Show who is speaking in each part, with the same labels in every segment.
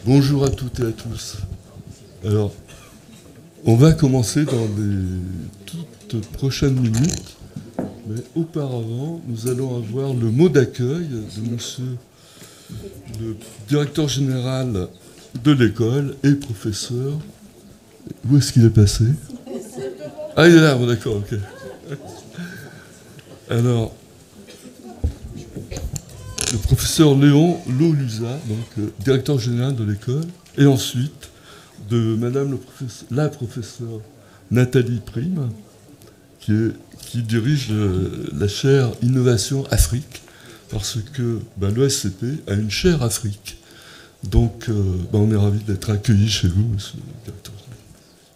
Speaker 1: Bonjour à toutes et à tous. Alors, on va commencer dans les toutes prochaines minutes, mais auparavant, nous allons avoir le mot d'accueil de monsieur le directeur général de l'école et professeur. Où est-ce qu'il est passé? Ah, il est là, bon, d'accord, ok. Alors, le professeur Léon Loluza, donc directeur général de l'école, et ensuite de madame la professeure Nathalie Prime, qui dirige la chaire Innovation Afrique, parce que l'ESCP a une chaire Afrique. Donc, on est ravis d'être accueillis chez vous, monsieur le directeur général.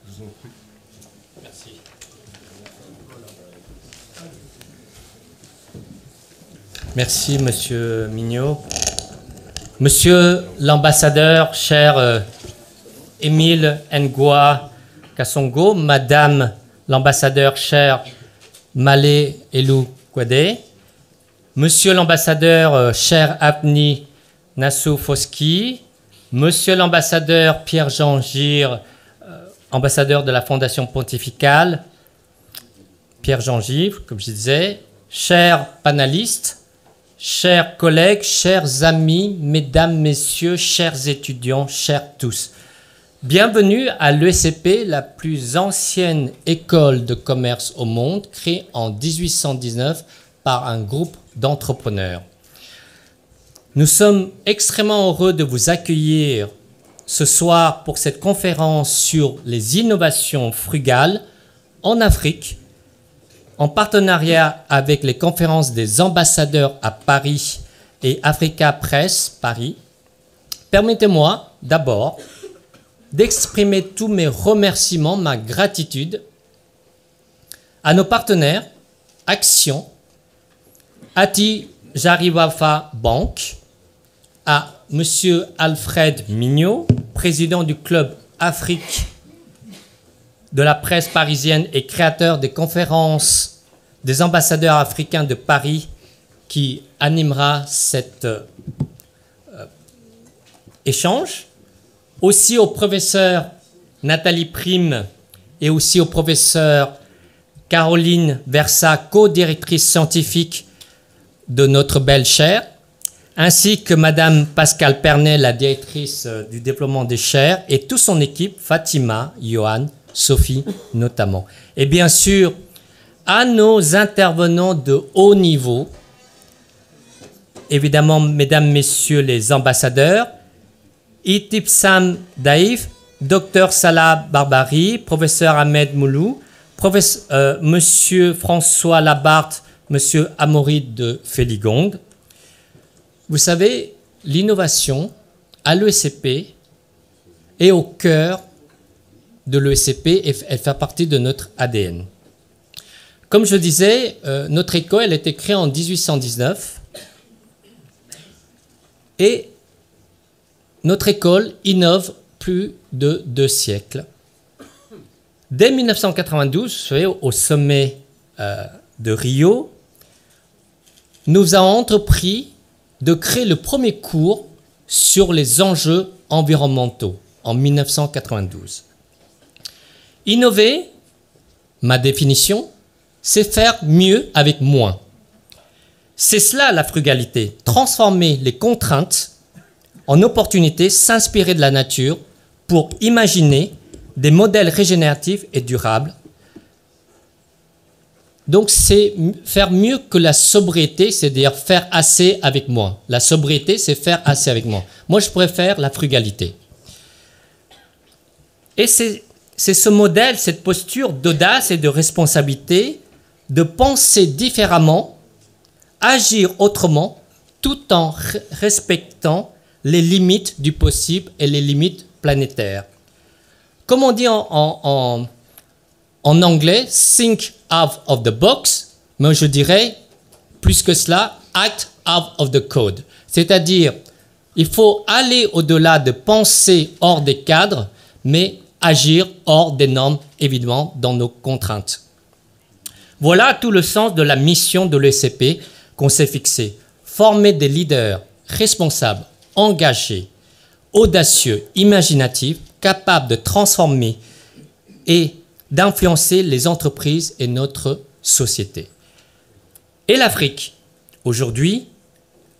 Speaker 1: Je vous en prie.
Speaker 2: Merci. Merci, monsieur Mignot. Monsieur l'ambassadeur, cher Émile Ngoa Kassongo, madame l'ambassadeur, cher Malé Elou Kouadé, monsieur l'ambassadeur, cher Abni Nassou Foski, monsieur l'ambassadeur Pierre-Jean Gire, ambassadeur de la Fondation pontificale, Pierre-Jean Gire, comme je disais, chers panélistes, chers collègues, chers amis, mesdames, messieurs, chers étudiants, chers tous. Bienvenue à l'ESCP, la plus ancienne école de commerce au monde, créée en 1819 par un groupe d'entrepreneurs. Nous sommes extrêmement heureux de vous accueillir ce soir pour cette conférence sur les innovations frugales en Afrique, en partenariat avec les conférences des ambassadeurs à Paris et Africa Press Paris. Permettez-moi d'abord d'exprimer tous mes remerciements, ma gratitude à nos partenaires Action, Ati Jariwafa Bank, à monsieur Alfred Mignot, président du club Afrique de la presse parisienne et créateur des conférences des ambassadeurs africains de Paris, qui animera cet échange. Aussi au professeur Nathalie Prime et aussi au professeur Caroline Versa, co-directrice scientifique de notre belle chaire, ainsi que madame Pascale Pernet, la directrice du développement des chaires, et toute son équipe, Fatima, Johan, Sophie notamment. Et bien sûr, à nos intervenants de haut niveau, évidemment, mesdames, messieurs les ambassadeurs, Itipsam Daïf, Dr Salah Barbari, professeur Ahmed Moulou, monsieur François Labarthe, monsieur Amaury de Féligong. Vous savez, l'innovation à l'ESCP est au cœur de l'ESCP et elle fait partie de notre ADN. Comme je disais, notre école elle a été créée en 1819 et notre école innove plus de 2 siècles. Dès 1992, au sommet de Rio, nous avons entrepris de créer le premier cours sur les enjeux environnementaux en 1992. Innover, ma définition, c'est faire mieux avec moins. C'est cela la frugalité, transformer les contraintes en opportunités, s'inspirer de la nature pour imaginer des modèles régénératifs et durables. Donc c'est faire mieux que la sobriété, c'est-à-dire faire assez avec moins. La sobriété, c'est faire assez avec moins. Moi, je préfère la frugalité. Et c'est ce modèle, cette posture d'audace et de responsabilité, de penser différemment, agir autrement, tout en respectant les limites du possible et les limites planétaires. Comme on dit en anglais, think out of the box, mais je dirais, plus que cela, act out of the code. C'est-à-dire, il faut aller au-delà de penser hors des cadres, mais agir hors des normes, évidemment, dans nos contraintes. Voilà tout le sens de la mission de l'ESCP qu'on s'est fixée. Former des leaders responsables, engagés, audacieux, imaginatif, capable de transformer et d'influencer les entreprises et notre société. Et l'Afrique, aujourd'hui,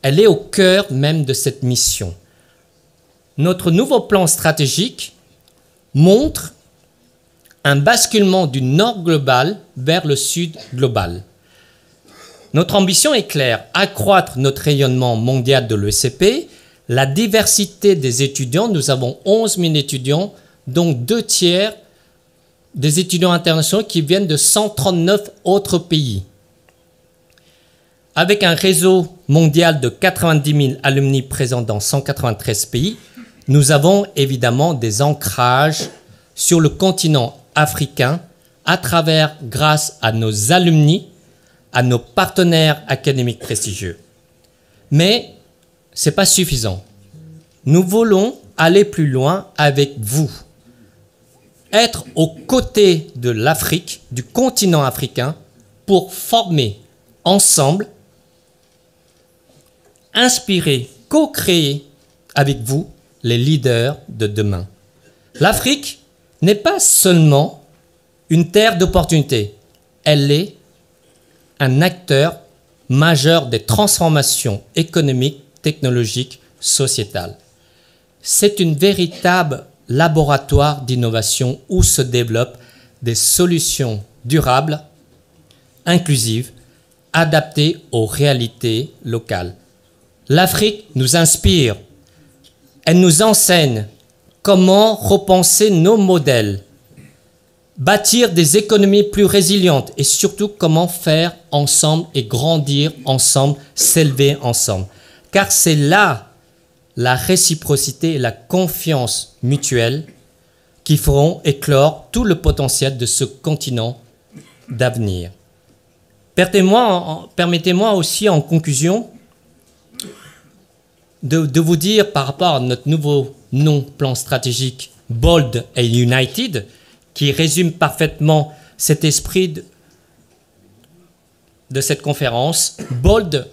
Speaker 2: elle est au cœur même de cette mission. Notre nouveau plan stratégique montre un basculement du nord global vers le sud global. Notre ambition est claire, accroître notre rayonnement mondial de l'ESCP, la diversité des étudiants, nous avons 11 000 étudiants, dont 2 tiers des étudiants internationaux qui viennent de 139 autres pays. Avec un réseau mondial de 90 000 alumni présents dans 193 pays, nous avons évidemment des ancrages sur le continent africain à travers, grâce à nos alumni, à nos partenaires académiques prestigieux. Mais ce n'est pas suffisant. Nous voulons aller plus loin avec vous. Être aux côtés de l'Afrique, du continent africain, pour former ensemble, inspirer, co-créer avec vous les leaders de demain. L'Afrique n'est pas seulement une terre d'opportunités, elle est un acteur majeur des transformations économiques, technologiques, sociétales. C'est une véritable laboratoire d'innovation où se développent des solutions durables, inclusives, adaptées aux réalités locales. L'Afrique nous inspire, elle nous enseigne comment repenser nos modèles, bâtir des économies plus résilientes et surtout comment faire ensemble et grandir ensemble, s'élever ensemble. Car c'est là la réciprocité et la confiance mutuelle qui feront éclore tout le potentiel de ce continent d'avenir. Permettez-moi aussi en conclusion de vous dire par rapport à notre nouveau nom plan stratégique Bold et United, qui résume parfaitement cet esprit de cette conférence. Bold,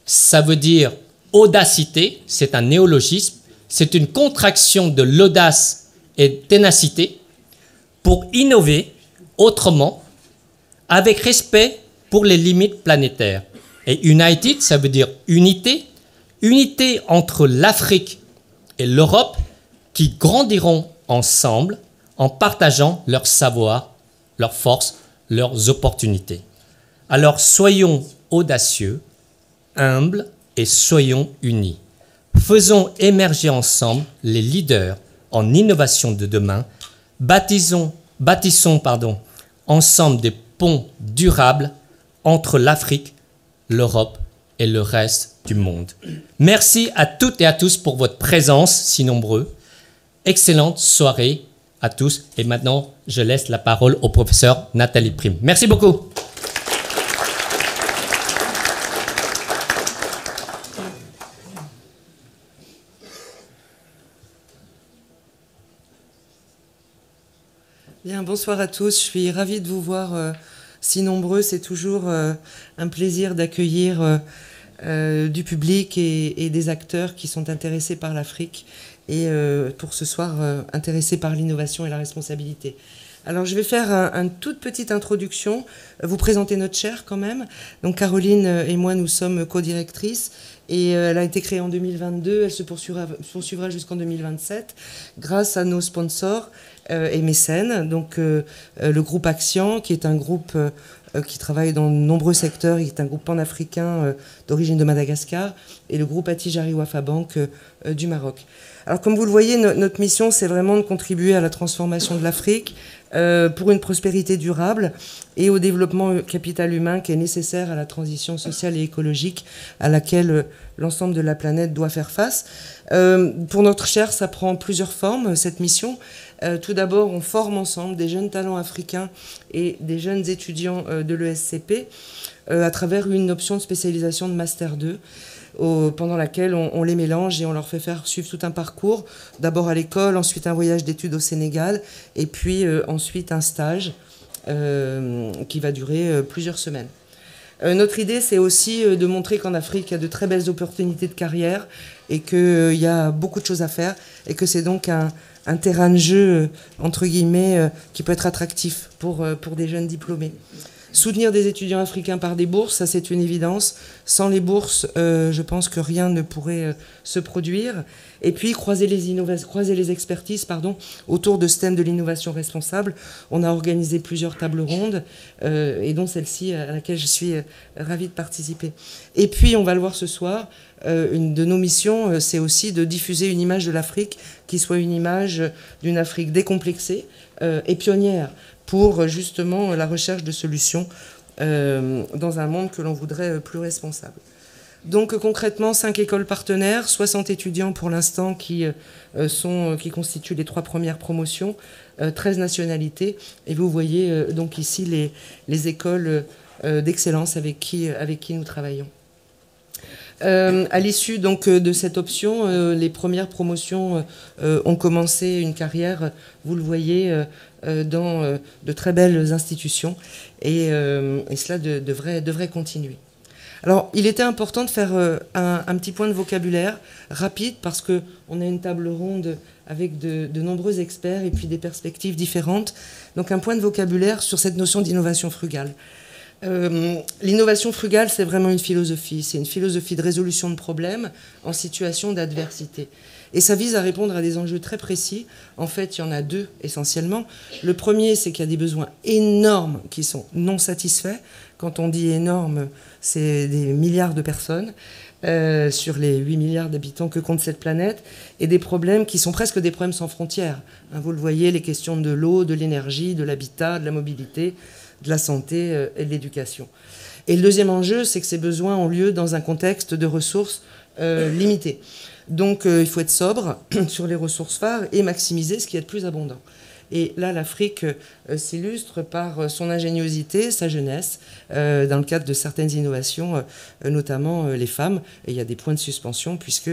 Speaker 2: ça veut dire audacité, c'est un néologisme, c'est une contraction de l'audace et ténacité pour innover autrement, avec respect pour les limites planétaires. Et United, ça veut dire unité, unité entre l'Afrique et l'Europe qui grandiront ensemble en partageant leur savoir, leurs forces, leurs opportunités. Alors soyons audacieux, humbles et soyons unis. Faisons émerger ensemble les leaders en innovation de demain. Bâtissons ensemble des ponts durables entre l'Afrique, l'Europe et le reste du monde. Merci à toutes et à tous pour votre présence, si nombreux. Excellente soirée à tous. Et maintenant, je laisse la parole au professeur Nathalie Prime. Merci beaucoup.
Speaker 3: Bien, bonsoir à tous. Je suis ravie de vous voir si nombreux. C'est toujours un plaisir d'accueillir du public et des acteurs qui sont intéressés par l'Afrique et pour ce soir intéressés par l'innovation et la responsabilité. Alors je vais faire une toute petite introduction, vous présenter notre chaire quand même. Donc Caroline et moi nous sommes co-directrices et elle a été créée en 2022, elle se poursuivra jusqu'en 2027 grâce à nos sponsors et mécènes. Donc le groupe Action qui est un groupe qui travaille dans de nombreux secteurs, qui est un groupe panafricain d'origine de Madagascar, et le groupe Attijari Wafa Bank du Maroc. Alors comme vous le voyez, notre mission c'est vraiment de contribuer à la transformation de l'Afrique pour une prospérité durable et au développement capital humain qui est nécessaire à la transition sociale et écologique à laquelle l'ensemble de la planète doit faire face. Pour notre chaire, ça prend plusieurs formes, cette mission. Tout d'abord, on forme ensemble des jeunes talents africains et des jeunes étudiants de l'ESCP à travers une option de spécialisation de Master 2 pendant laquelle on les mélange et on leur fait faire suivre tout un parcours, d'abord à l'école, ensuite un voyage d'études au Sénégal et puis ensuite un stage qui va durer plusieurs semaines. Notre idée, c'est aussi de montrer qu'en Afrique, il y a de très belles opportunités de carrière et qu'il y a beaucoup de choses à faire et que c'est donc un terrain de jeu, entre guillemets, qui peut être attractif pour des jeunes diplômés. Soutenir des étudiants africains par des bourses, ça c'est une évidence. Sans les bourses, je pense que rien ne pourrait se produire. Et puis croiser les expertises autour de ce thème de l'innovation responsable. On a organisé plusieurs tables rondes, et dont celle-ci à laquelle je suis ravie de participer. Et puis, on va le voir ce soir, une de nos missions, c'est aussi de diffuser une image de l'Afrique qui soit une image d'une Afrique décomplexée et pionnière, pour justement la recherche de solutions dans un monde que l'on voudrait plus responsable. Donc concrètement, 5 écoles partenaires, 60 étudiants pour l'instant qui constituent les 3 premières promotions, 13 nationalités, et vous voyez donc ici les écoles d'excellence avec qui nous travaillons. À l'issue donc de cette option, les premières promotions ont commencé une carrière, vous le voyez, dans de très belles institutions, et cela devrait continuer. Alors, il était important de faire un petit point de vocabulaire rapide, parce qu'on a une table ronde avec de nombreux experts et puis des perspectives différentes. Donc, un point de vocabulaire sur cette notion d'innovation frugale. L'innovation frugale, c'est vraiment une philosophie. C'est une philosophie de résolution de problèmes en situation d'adversité. Et ça vise à répondre à des enjeux très précis. En fait, il y en a 2 essentiellement. Le premier, c'est qu'il y a des besoins énormes qui sont non satisfaits. Quand on dit énorme, c'est des milliards de personnes sur les 8 milliards d'habitants que compte cette planète, et des problèmes qui sont presque des problèmes sans frontières. Vous le voyez, les questions de l'eau, de l'énergie, de l'habitat, de la mobilité, de la santé et de l'éducation. Et le deuxième enjeu, c'est que ces besoins ont lieu dans un contexte de ressources limitées. Donc il faut être sobre sur les ressources phares et maximiser ce qui est le plus abondant. Et là, l'Afrique s'illustre par son ingéniosité, sa jeunesse, dans le cadre de certaines innovations, notamment les femmes. Et il y a des points de suspension, puisque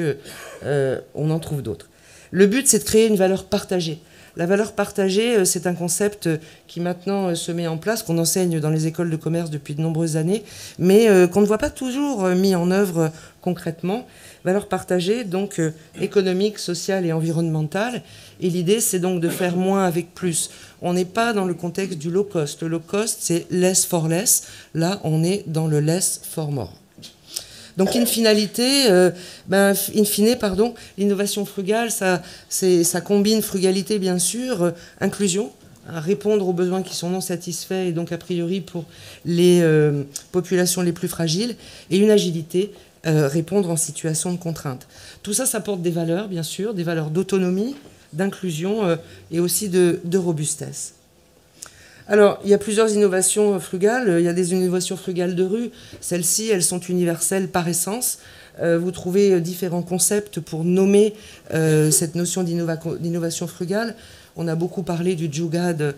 Speaker 3: on en trouve d'autres. Le but, c'est de créer une valeur partagée. La valeur partagée, c'est un concept qui maintenant se met en place, qu'on enseigne dans les écoles de commerce depuis de nombreuses années, mais qu'on ne voit pas toujours mis en œuvre concrètement. Valeur partagée, donc économique, sociale et environnementale. Et l'idée, c'est donc de faire moins avec plus. On n'est pas dans le contexte du low cost. Le low cost, c'est less for less. Là, on est dans le less for more. Donc, in fine, l'innovation frugale, ça combine frugalité, bien sûr, inclusion, répondre aux besoins qui sont non satisfaits, et donc a priori pour les populations les plus fragiles, et une agilité, répondre en situation de contrainte. Tout ça, ça porte des valeurs, bien sûr, des valeurs d'autonomie, d'inclusion et aussi de robustesse. Alors, il y a plusieurs innovations frugales. Il y a des innovations frugales de rue. Celles-ci, elles sont universelles par essence. Vous trouvez différents concepts pour nommer cette notion d'innovation frugale. On a beaucoup parlé du Jugaad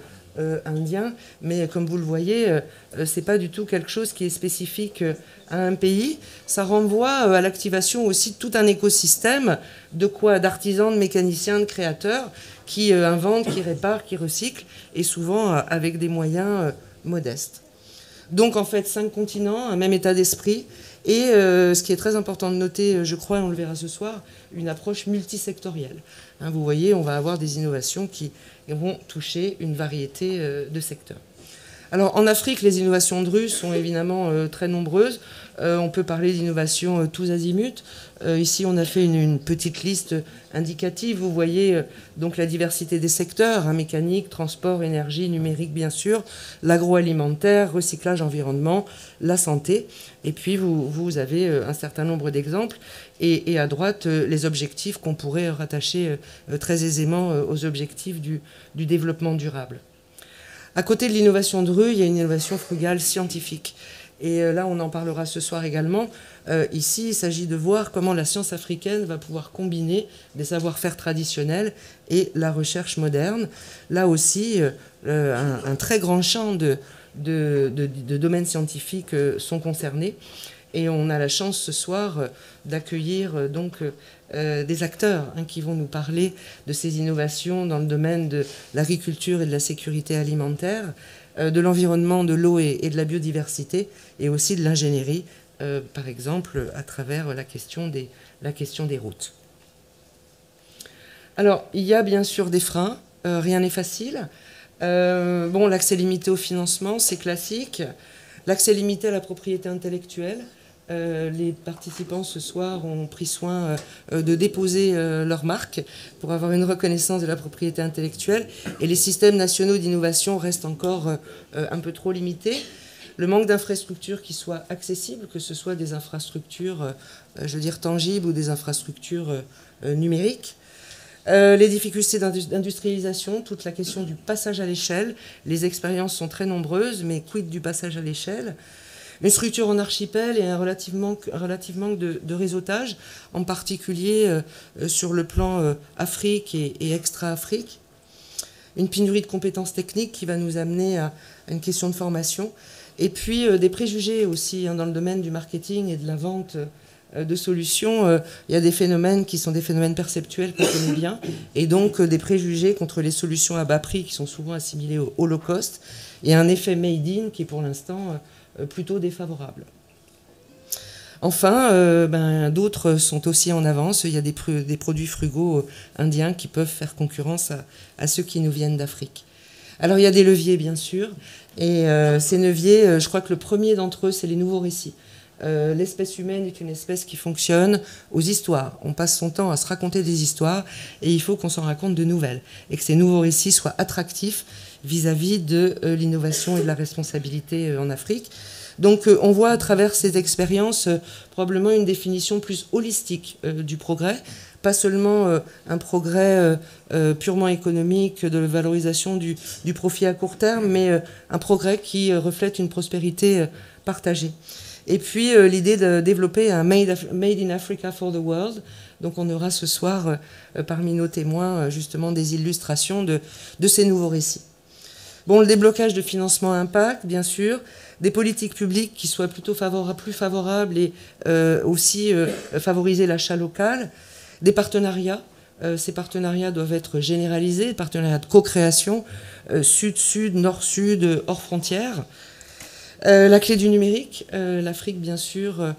Speaker 3: indien, mais comme vous le voyez, c'est pas du tout quelque chose qui est spécifique à un pays. Ça renvoie à l'activation aussi de tout un écosystème d'artisans, de mécaniciens, de créateurs qui inventent, qui réparent, qui recyclent, et souvent avec des moyens modestes. Donc en fait, 5 continents, un même état d'esprit, et ce qui est très important de noter, je crois, et on le verra ce soir, une approche multisectorielle. Vous voyez, on va avoir des innovations qui vont toucher une variété de secteurs. Alors en Afrique, les innovations de rue sont évidemment très nombreuses. On peut parler d'innovations tous azimuts. Ici, on a fait une petite liste indicative. Vous voyez donc la diversité des secteurs, mécanique, transport, énergie, numérique, bien sûr, l'agroalimentaire, recyclage, environnement, la santé. Et puis, vous avez un certain nombre d'exemples. Et à droite, les objectifs qu'on pourrait rattacher très aisément aux objectifs du développement durable. À côté de l'innovation de rue, il y a une innovation frugale scientifique. Et là, on en parlera ce soir également. Ici, il s'agit de voir comment la science africaine va pouvoir combiner des savoir-faire traditionnels et la recherche moderne. Là aussi, un très grand champ de domaines scientifiques sont concernés. Et on a la chance ce soir d'accueillir donc des acteurs qui vont nous parler de ces innovations dans le domaine de l'agriculture et de la sécurité alimentaire. de l'environnement, de l'eau et de la biodiversité, et aussi de l'ingénierie, par exemple à travers la question des routes. Alors, il y a bien sûr des freins, rien n'est facile. Bon, l'accès limité au financement, c'est classique. L'accès limité à la propriété intellectuelle. Les participants ce soir ont pris soin de déposer leur marque pour avoir une reconnaissance de la propriété intellectuelle. Et les systèmes nationaux d'innovation restent encore un peu trop limités. Le manque d'infrastructures qui soient accessibles, que ce soit des infrastructures, je veux dire, tangibles ou des infrastructures numériques. Les difficultés d'industrialisation, toute la question du passage à l'échelle. Les expériences sont très nombreuses, mais quid du passage à l'échelle? Une structure en archipel et un relatif manque de réseautage, en particulier sur le plan Afrique et extra-Afrique. Une pénurie de compétences techniques qui va nous amener à une question de formation. Et puis des préjugés aussi dans le domaine du marketing et de la vente de solutions. Il y a des phénomènes qui sont des phénomènes perceptuels qu'on connaît bien, et donc des préjugés contre les solutions à bas prix qui sont souvent assimilées au low cost, et un effet made in qui est pour l'instant plutôt défavorable. Enfin, d'autres sont aussi en avance. Il y a des produits frugaux indiens qui peuvent faire concurrence à ceux qui nous viennent d'Afrique. Alors il y a des leviers bien sûr, et ces leviers, je crois que le premier d'entre eux, c'est les nouveaux récits. L'espèce humaine est une espèce qui fonctionne aux histoires. On passe son temps à se raconter des histoires, et il faut qu'on s'en raconte de nouvelles, et que ces nouveaux récits soient attractifs vis-à-vis de l'innovation et de la responsabilité en Afrique. Donc on voit à travers ces expériences probablement une définition plus holistique du progrès, pas seulement un progrès purement économique de valorisation du profit à court terme, mais un progrès qui reflète une prospérité partagée. Et puis l'idée de développer un Made in Africa for the World. Donc on aura ce soir parmi nos témoins justement des illustrations de ces nouveaux récits. Bon, le déblocage de financement à impact, bien sûr, des politiques publiques qui soient plutôt plus favorables et aussi favoriser l'achat local, des partenariats. Ces partenariats doivent être généralisés, des partenariats de co-création, sud-sud, nord-sud, hors frontières. La clé du numérique, l'Afrique, bien sûr,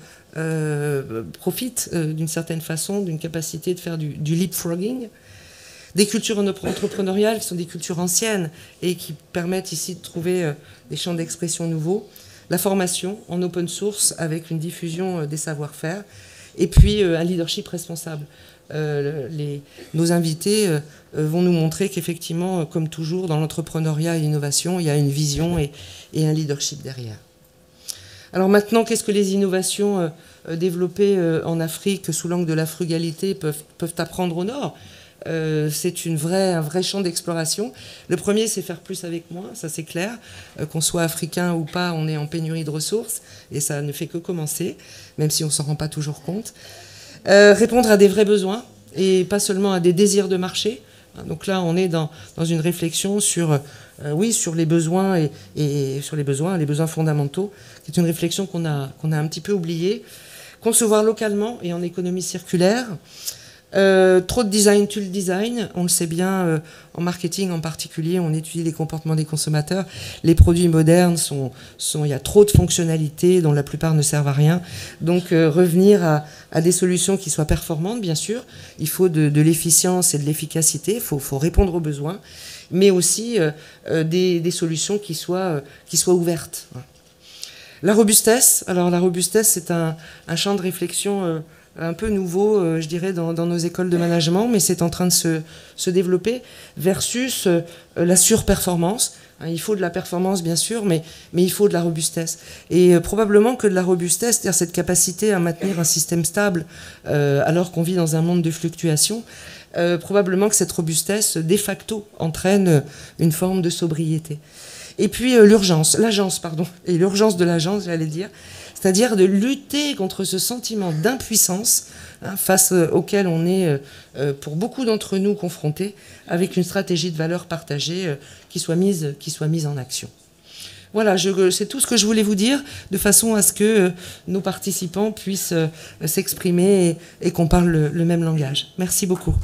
Speaker 3: profite d'une certaine façon d'une capacité de faire du leapfrogging. Des cultures entrepreneuriales qui sont des cultures anciennes et qui permettent ici de trouver des champs d'expression nouveaux. La formation en open source avec une diffusion des savoir-faire. Et puis un leadership responsable. Nos invités vont nous montrer qu'effectivement, comme toujours, dans l'entrepreneuriat et l'innovation, il y a une vision et un leadership derrière. Alors maintenant, qu'est-ce que les innovations développées en Afrique sous l'angle de la frugalité peuvent apprendre au Nord ? C'est un vrai champ d'exploration. Le premier, c'est faire plus avec moins, ça c'est clair. Qu'on soit africain ou pas, on est en pénurie de ressources, et ça ne fait que commencer, même si on ne s'en rend pas toujours compte. Répondre à des vrais besoins, et pas seulement à des désirs de marché. Donc là, on est dans une réflexion sur les besoins et sur les besoins fondamentaux, qui est une réflexion qu'on a un petit peu oubliée. Concevoir localement et en économie circulaire. Trop de design tue le design, on le sait bien, en marketing en particulier, on étudie les comportements des consommateurs. Les produits modernes, il y a trop de fonctionnalités dont la plupart ne servent à rien. Donc revenir à des solutions qui soient performantes, bien sûr. Il faut de l'efficience et de l'efficacité, il faut répondre aux besoins, mais aussi des solutions qui soient ouvertes. La robustesse, alors la robustesse, c'est un champ de réflexion un peu nouveau, je dirais, dans nos écoles de management, mais c'est en train de se développer, versus la surperformance. Il faut de la performance, bien sûr, mais il faut de la robustesse. Et probablement que de la robustesse, c'est-à-dire cette capacité à maintenir un système stable alors qu'on vit dans un monde de fluctuations, probablement que cette robustesse, de facto, entraîne une forme de sobriété. Et puis l'urgence de l'agence, j'allais dire, c'est-à-dire de lutter contre ce sentiment d'impuissance face auquel on est, pour beaucoup d'entre nous, confrontés, avec une stratégie de valeur partagée qui soit mise en action. Voilà, c'est tout ce que je voulais vous dire, de façon à ce que nos participants puissent s'exprimer et qu'on parle le même langage. Merci beaucoup.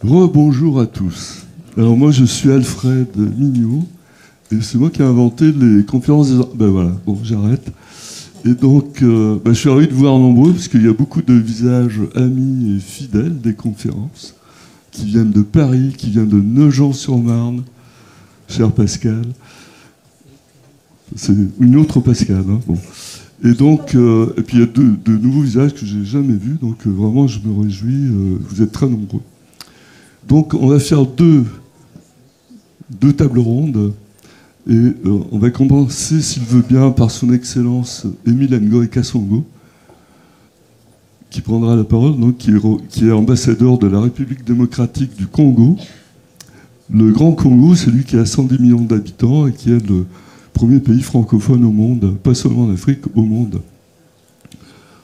Speaker 1: Rebonjour à tous. Alors moi je suis Alfred Mignot et c'est moi qui ai inventé les conférences des... Ben voilà, bon j'arrête. Et donc je suis ravi de vous voir nombreux parce qu'il y a beaucoup de visages amis et fidèles des conférences qui viennent de Paris, qui viennent de Nogent-sur-Marne, cher Pascal. C'est une autre Pascal, hein, bon. Et donc, et puis il y a de nouveaux visages que j'ai jamais vus, donc vraiment je me réjouis, vous êtes très nombreux. Donc on va faire deux tables rondes, et on va commencer, s'il veut bien, par son Excellence Émile Ngoï Kasongo, qui prendra la parole, donc, qui est ambassadeur de la République démocratique du Congo. Le Grand Congo, c'est lui qui a 110 millions d'habitants et qui est le premier pays francophone au monde, pas seulement en Afrique, au monde.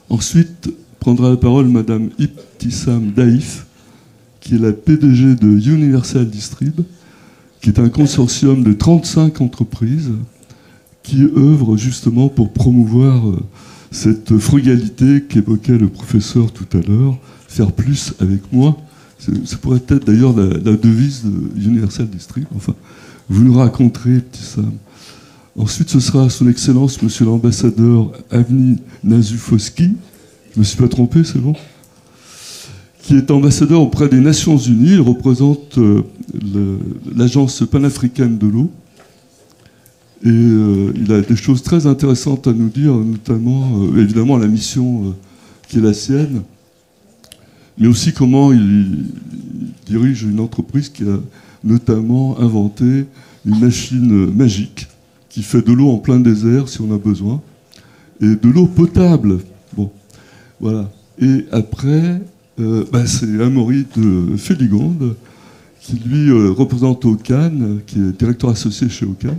Speaker 1: Ensuite, prendra la parole Madame Ibtissam Daïf, qui est la PDG de Universal Distrib, qui est un consortium de 35 entreprises qui œuvrent justement pour promouvoir cette frugalité qu'évoquait le professeur tout à l'heure, faire plus avec moins. Ça pourrait être d'ailleurs la devise de Universal Distrib. Enfin, vous nous raconterez, Ibtissam. Ensuite, ce sera Son Excellence, Monsieur l'Ambassadeur Avni Nazufowski. Je ne me suis pas trompé, c'est bon ? Qui est ambassadeur auprès des Nations Unies. Il représente l'Agence panafricaine de l'eau. Et il a des choses très intéressantes à nous dire, notamment, évidemment, la mission qui est la sienne, mais aussi comment il dirige une entreprise qui a notamment inventé une machine magique qui fait de l'eau en plein désert, si on a besoin, et de l'eau potable. Bon, voilà. Et après... c'est Amaury de Féligonde, qui lui représente Ocan, qui est directeur associé chez Ocan,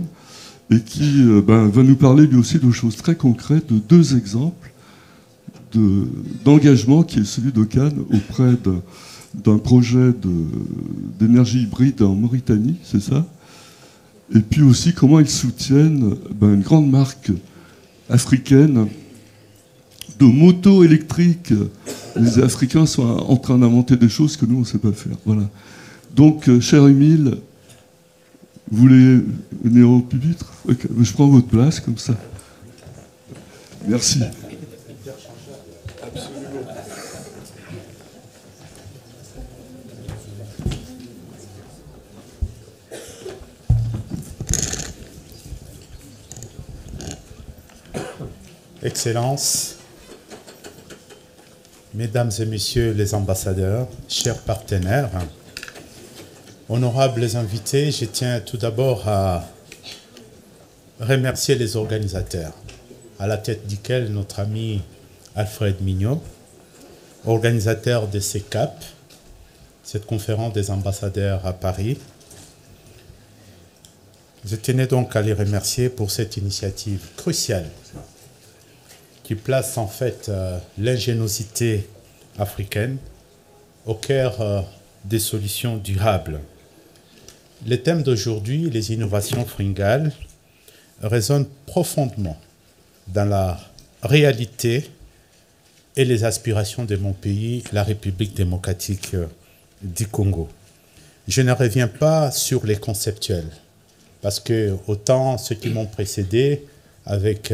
Speaker 1: et qui va nous parler lui aussi de choses très concrètes, de deux exemples d'engagement qui est celui d'Ocan auprès d'un projet d'énergie hybride en Mauritanie, c'est ça. Et puis aussi comment ils soutiennent une grande marque africaine de motos électriques. Les Africains sont en train d'inventer des choses que nous, on ne sait pas faire. Voilà. Donc, cher Émile, vous voulez venir au pupitre ? Okay. Je prends votre place, comme ça. Merci.
Speaker 4: Excellences, Mesdames et Messieurs les ambassadeurs, chers partenaires, honorables invités, je tiens tout d'abord à remercier les organisateurs, à la tête duquel notre ami Alfred Mignot, organisateur de CECAP, cette conférence des ambassadeurs à Paris. Je tenais donc à les remercier pour cette initiative cruciale qui place en fait l'ingéniosité africaine au cœur des solutions durables. Le thème d'aujourd'hui, les innovations fringales, résonne profondément dans la réalité et les aspirations de mon pays, la République démocratique du Congo. Je ne reviens pas sur les conceptuels, parce que autant ceux qui m'ont précédé, avec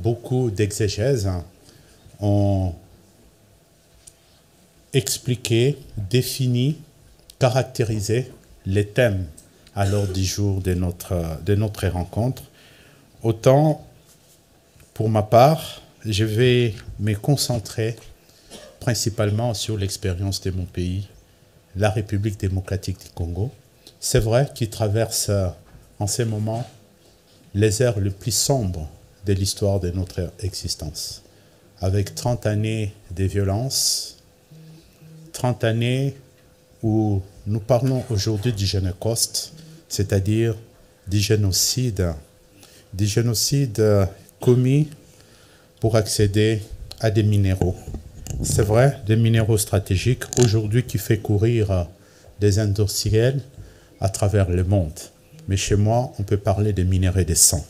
Speaker 4: beaucoup d'exégèse, ont expliqué, défini, caractérisé les thèmes à l'ordre du jour de notre rencontre. Autant, pour ma part, je vais me concentrer principalement sur l'expérience de mon pays, la République démocratique du Congo. C'est vrai qu'il traverse en ce moment les heures les plus sombres de l'histoire de notre existence, avec 30 années de violence, 30 années où nous parlons aujourd'hui du Génocide, c'est-à-dire du génocide commis pour accéder à des minéraux. C'est vrai, des minéraux stratégiques aujourd'hui qui fait courir des industriels à travers le monde. Mais chez moi, on peut parler des minéraux de sang.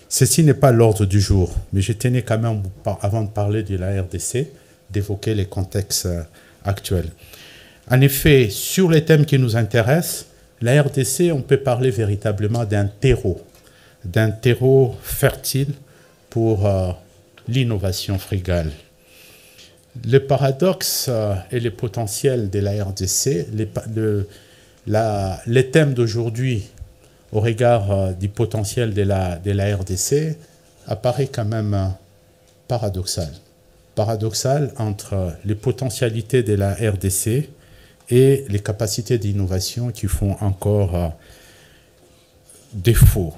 Speaker 4: Ceci n'est pas l'ordre du jour, mais je tenais quand même, avant de parler de la RDC, d'évoquer les contextes actuels. En effet, sur les thèmes qui nous intéressent, la RDC, on peut parler véritablement d'un terreau fertile pour l'innovation frugale. Le paradoxe et le potentiel de la RDC, les thèmes d'aujourd'hui au regard du potentiel de la RDC apparaît quand même paradoxal. Paradoxal entre les potentialités de la RDC et les capacités d'innovation qui font encore défaut.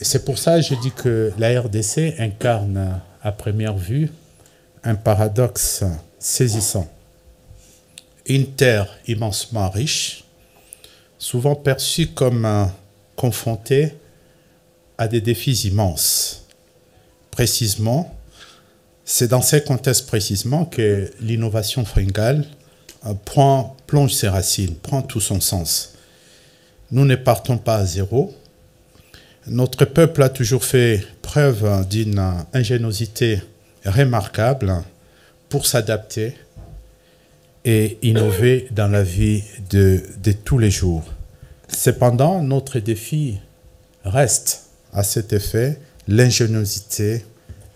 Speaker 4: C'est pour ça que je dis que la RDC incarne à première vue un paradoxe saisissant. Une terre immensement riche, souvent perçue comme confrontée à des défis immenses. Précisément, c'est dans ces contextes précisément que l'innovation frugale plonge ses racines, prend tout son sens. Nous ne partons pas à zéro. Notre peuple a toujours fait preuve d'une ingéniosité remarquable pour s'adapter et innover dans la vie de tous les jours. Cependant, notre défi reste à cet effet l'ingéniosité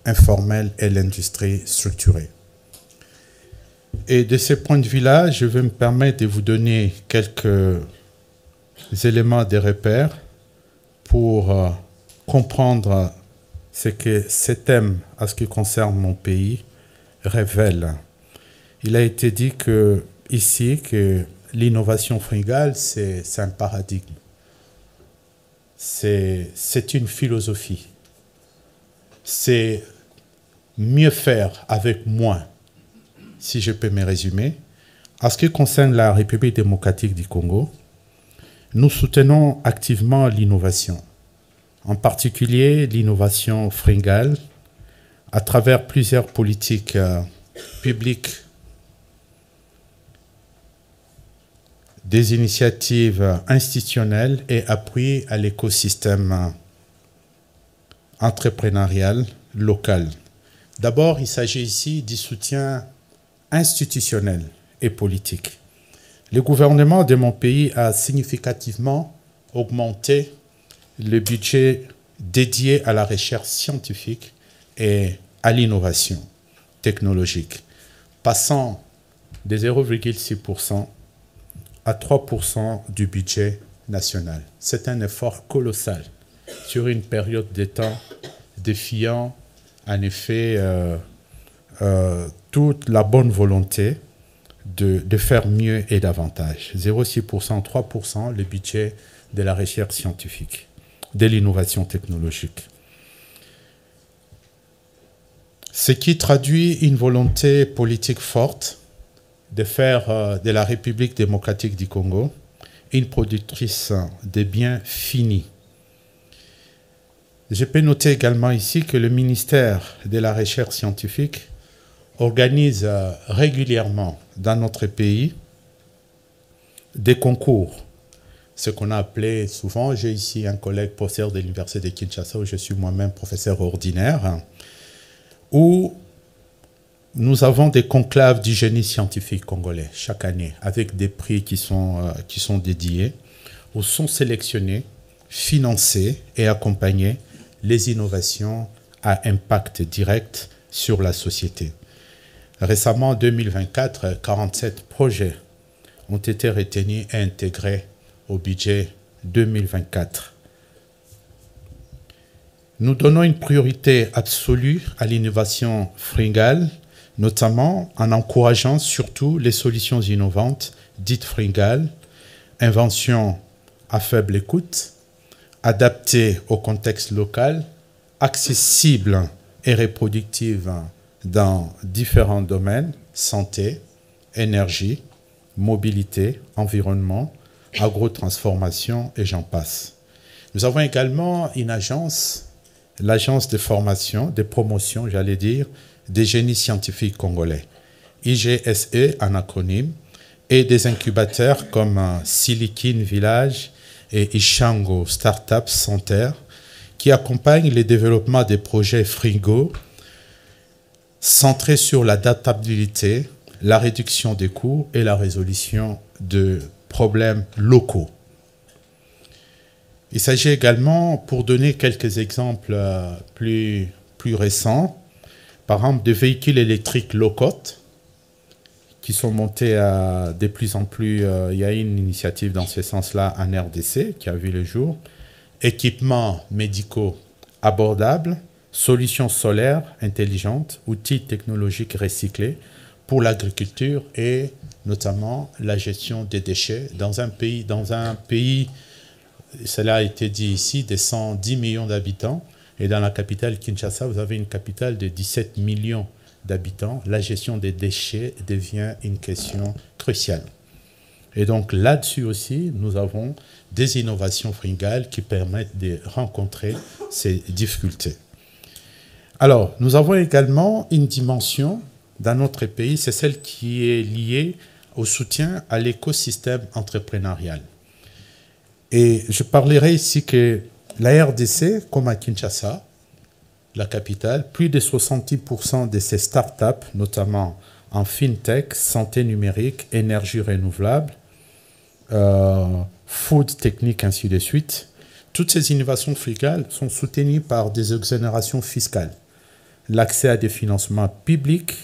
Speaker 4: informelle et l'industrie structurée. Et de ce point de vue-là, je vais me permettre de vous donner quelques éléments de repère pour comprendre ce que ces thèmes, à ce qui concerne mon pays, révèlent. Il a été dit ici que l'innovation frugale, c'est un paradigme. C'est une philosophie. C'est mieux faire avec moins, si je peux me résumer. En ce qui concerne la République démocratique du Congo, nous soutenons activement l'innovation, en particulier l'innovation frugale, à travers plusieurs politiques publiques, des initiatives institutionnelles et appui à l'écosystème entrepreneurial local. D'abord, il s'agit ici du soutien institutionnel et politique. Le gouvernement de mon pays a significativement augmenté le budget dédié à la recherche scientifique et à l'innovation technologique, passant de 0,6% à 3% du budget national. C'est un effort colossal sur une période de temps défiant en effet toute la bonne volonté de faire mieux et davantage. 0,6%, 3%, le budget de la recherche scientifique, de l'innovation technologique. Ce qui traduit une volonté politique forte de faire de la République démocratique du Congo une productrice de biens finis. Je peux noter également ici que le ministère de la Recherche scientifique organise régulièrement dans notre pays des concours, ce qu'on a appelé souvent, j'ai ici un collègue professeur de l'Université de Kinshasa, où je suis moi-même professeur ordinaire, où nous avons des conclaves du génie scientifique congolais chaque année, avec des prix qui sont dédiés, où sont sélectionnés, financés et accompagnés les innovations à impact direct sur la société. Récemment, en 2024, 47 projets ont été retenus et intégrés au budget 2024. Nous donnons une priorité absolue à l'innovation frugale, notamment en encourageant surtout les solutions innovantes dites frugales, inventions à faible coût, adaptées au contexte local, accessibles et reproductives dans différents domaines, santé, énergie, mobilité, environnement, agrotransformation et j'en passe. Nous avons également une agence, l'agence de formation, de promotion, j'allais dire, des génies scientifiques congolais, IGSE en acronyme, et des incubateurs comme Silicon Village et Ishango Startup Center qui accompagnent le développement des projets frugaux centrés sur l'adaptabilité, la réduction des coûts et la résolution de problèmes locaux. Il s'agit également, pour donner quelques exemples plus récents, par exemple de véhicules électriques low-cost qui sont montés de plus en plus. Il y a une initiative dans ce sens-là en RDC qui a vu le jour. Équipements médicaux abordables, solutions solaires intelligentes, outils technologiques recyclés pour l'agriculture et notamment la gestion des déchets dans un pays, cela a été dit ici, de 110 millions d'habitants. Et dans la capitale Kinshasa, vous avez une capitale de 17 millions d'habitants. La gestion des déchets devient une question cruciale. Et donc là-dessus aussi, nous avons des innovations fringales qui permettent de rencontrer ces difficultés. Alors, nous avons également une dimension dans notre pays, c'est celle qui est liée au soutien à l'écosystème entrepreneurial. Et je parlerai ici que la RDC, comme à Kinshasa, la capitale, plus de 70% de ces startups, notamment en fintech, santé numérique, énergie renouvelable, food technique, ainsi de suite, toutes ces innovations fiscales sont soutenues par des exonérations fiscales, l'accès à des financements publics,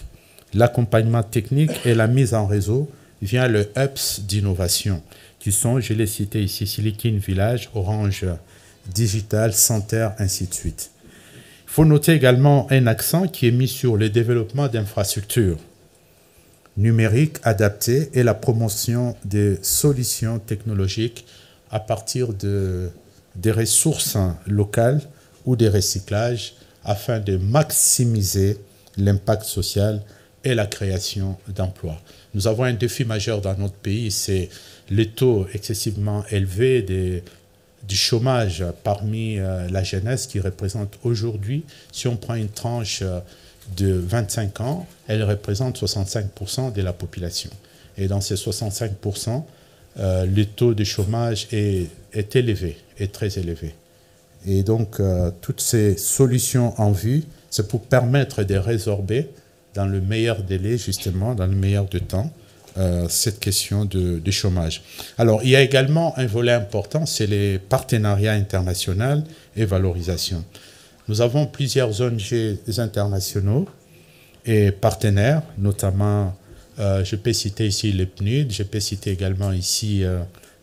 Speaker 4: l'accompagnement technique et la mise en réseau via le HUBs d'innovation, qui sont, je l'ai cité ici, Silicon Village, Orange Digital, Center, ainsi de suite. Il faut noter également un accent qui est mis sur le développement d'infrastructures numériques adaptées et la promotion des solutions technologiques à partir des ressources locales ou des recyclages afin de maximiser l'impact social et la création d'emplois. Nous avons un défi majeur dans notre pays, c'est le taux excessivement élevé du chômage parmi la jeunesse qui représente aujourd'hui, si on prend une tranche de 25 ans, elle représente 65% de la population. Et dans ces 65%, le taux de chômage est élevé, est très élevé. Et donc, toutes ces solutions en vue, c'est pour permettre de résorber dans le meilleur délai, justement, dans le meilleur de temps, cette question de chômage. Alors, il y a également un volet important, c'est les partenariats internationaux et valorisation. Nous avons plusieurs ONG internationaux et partenaires, notamment, je peux citer ici le PNUD, je peux citer également ici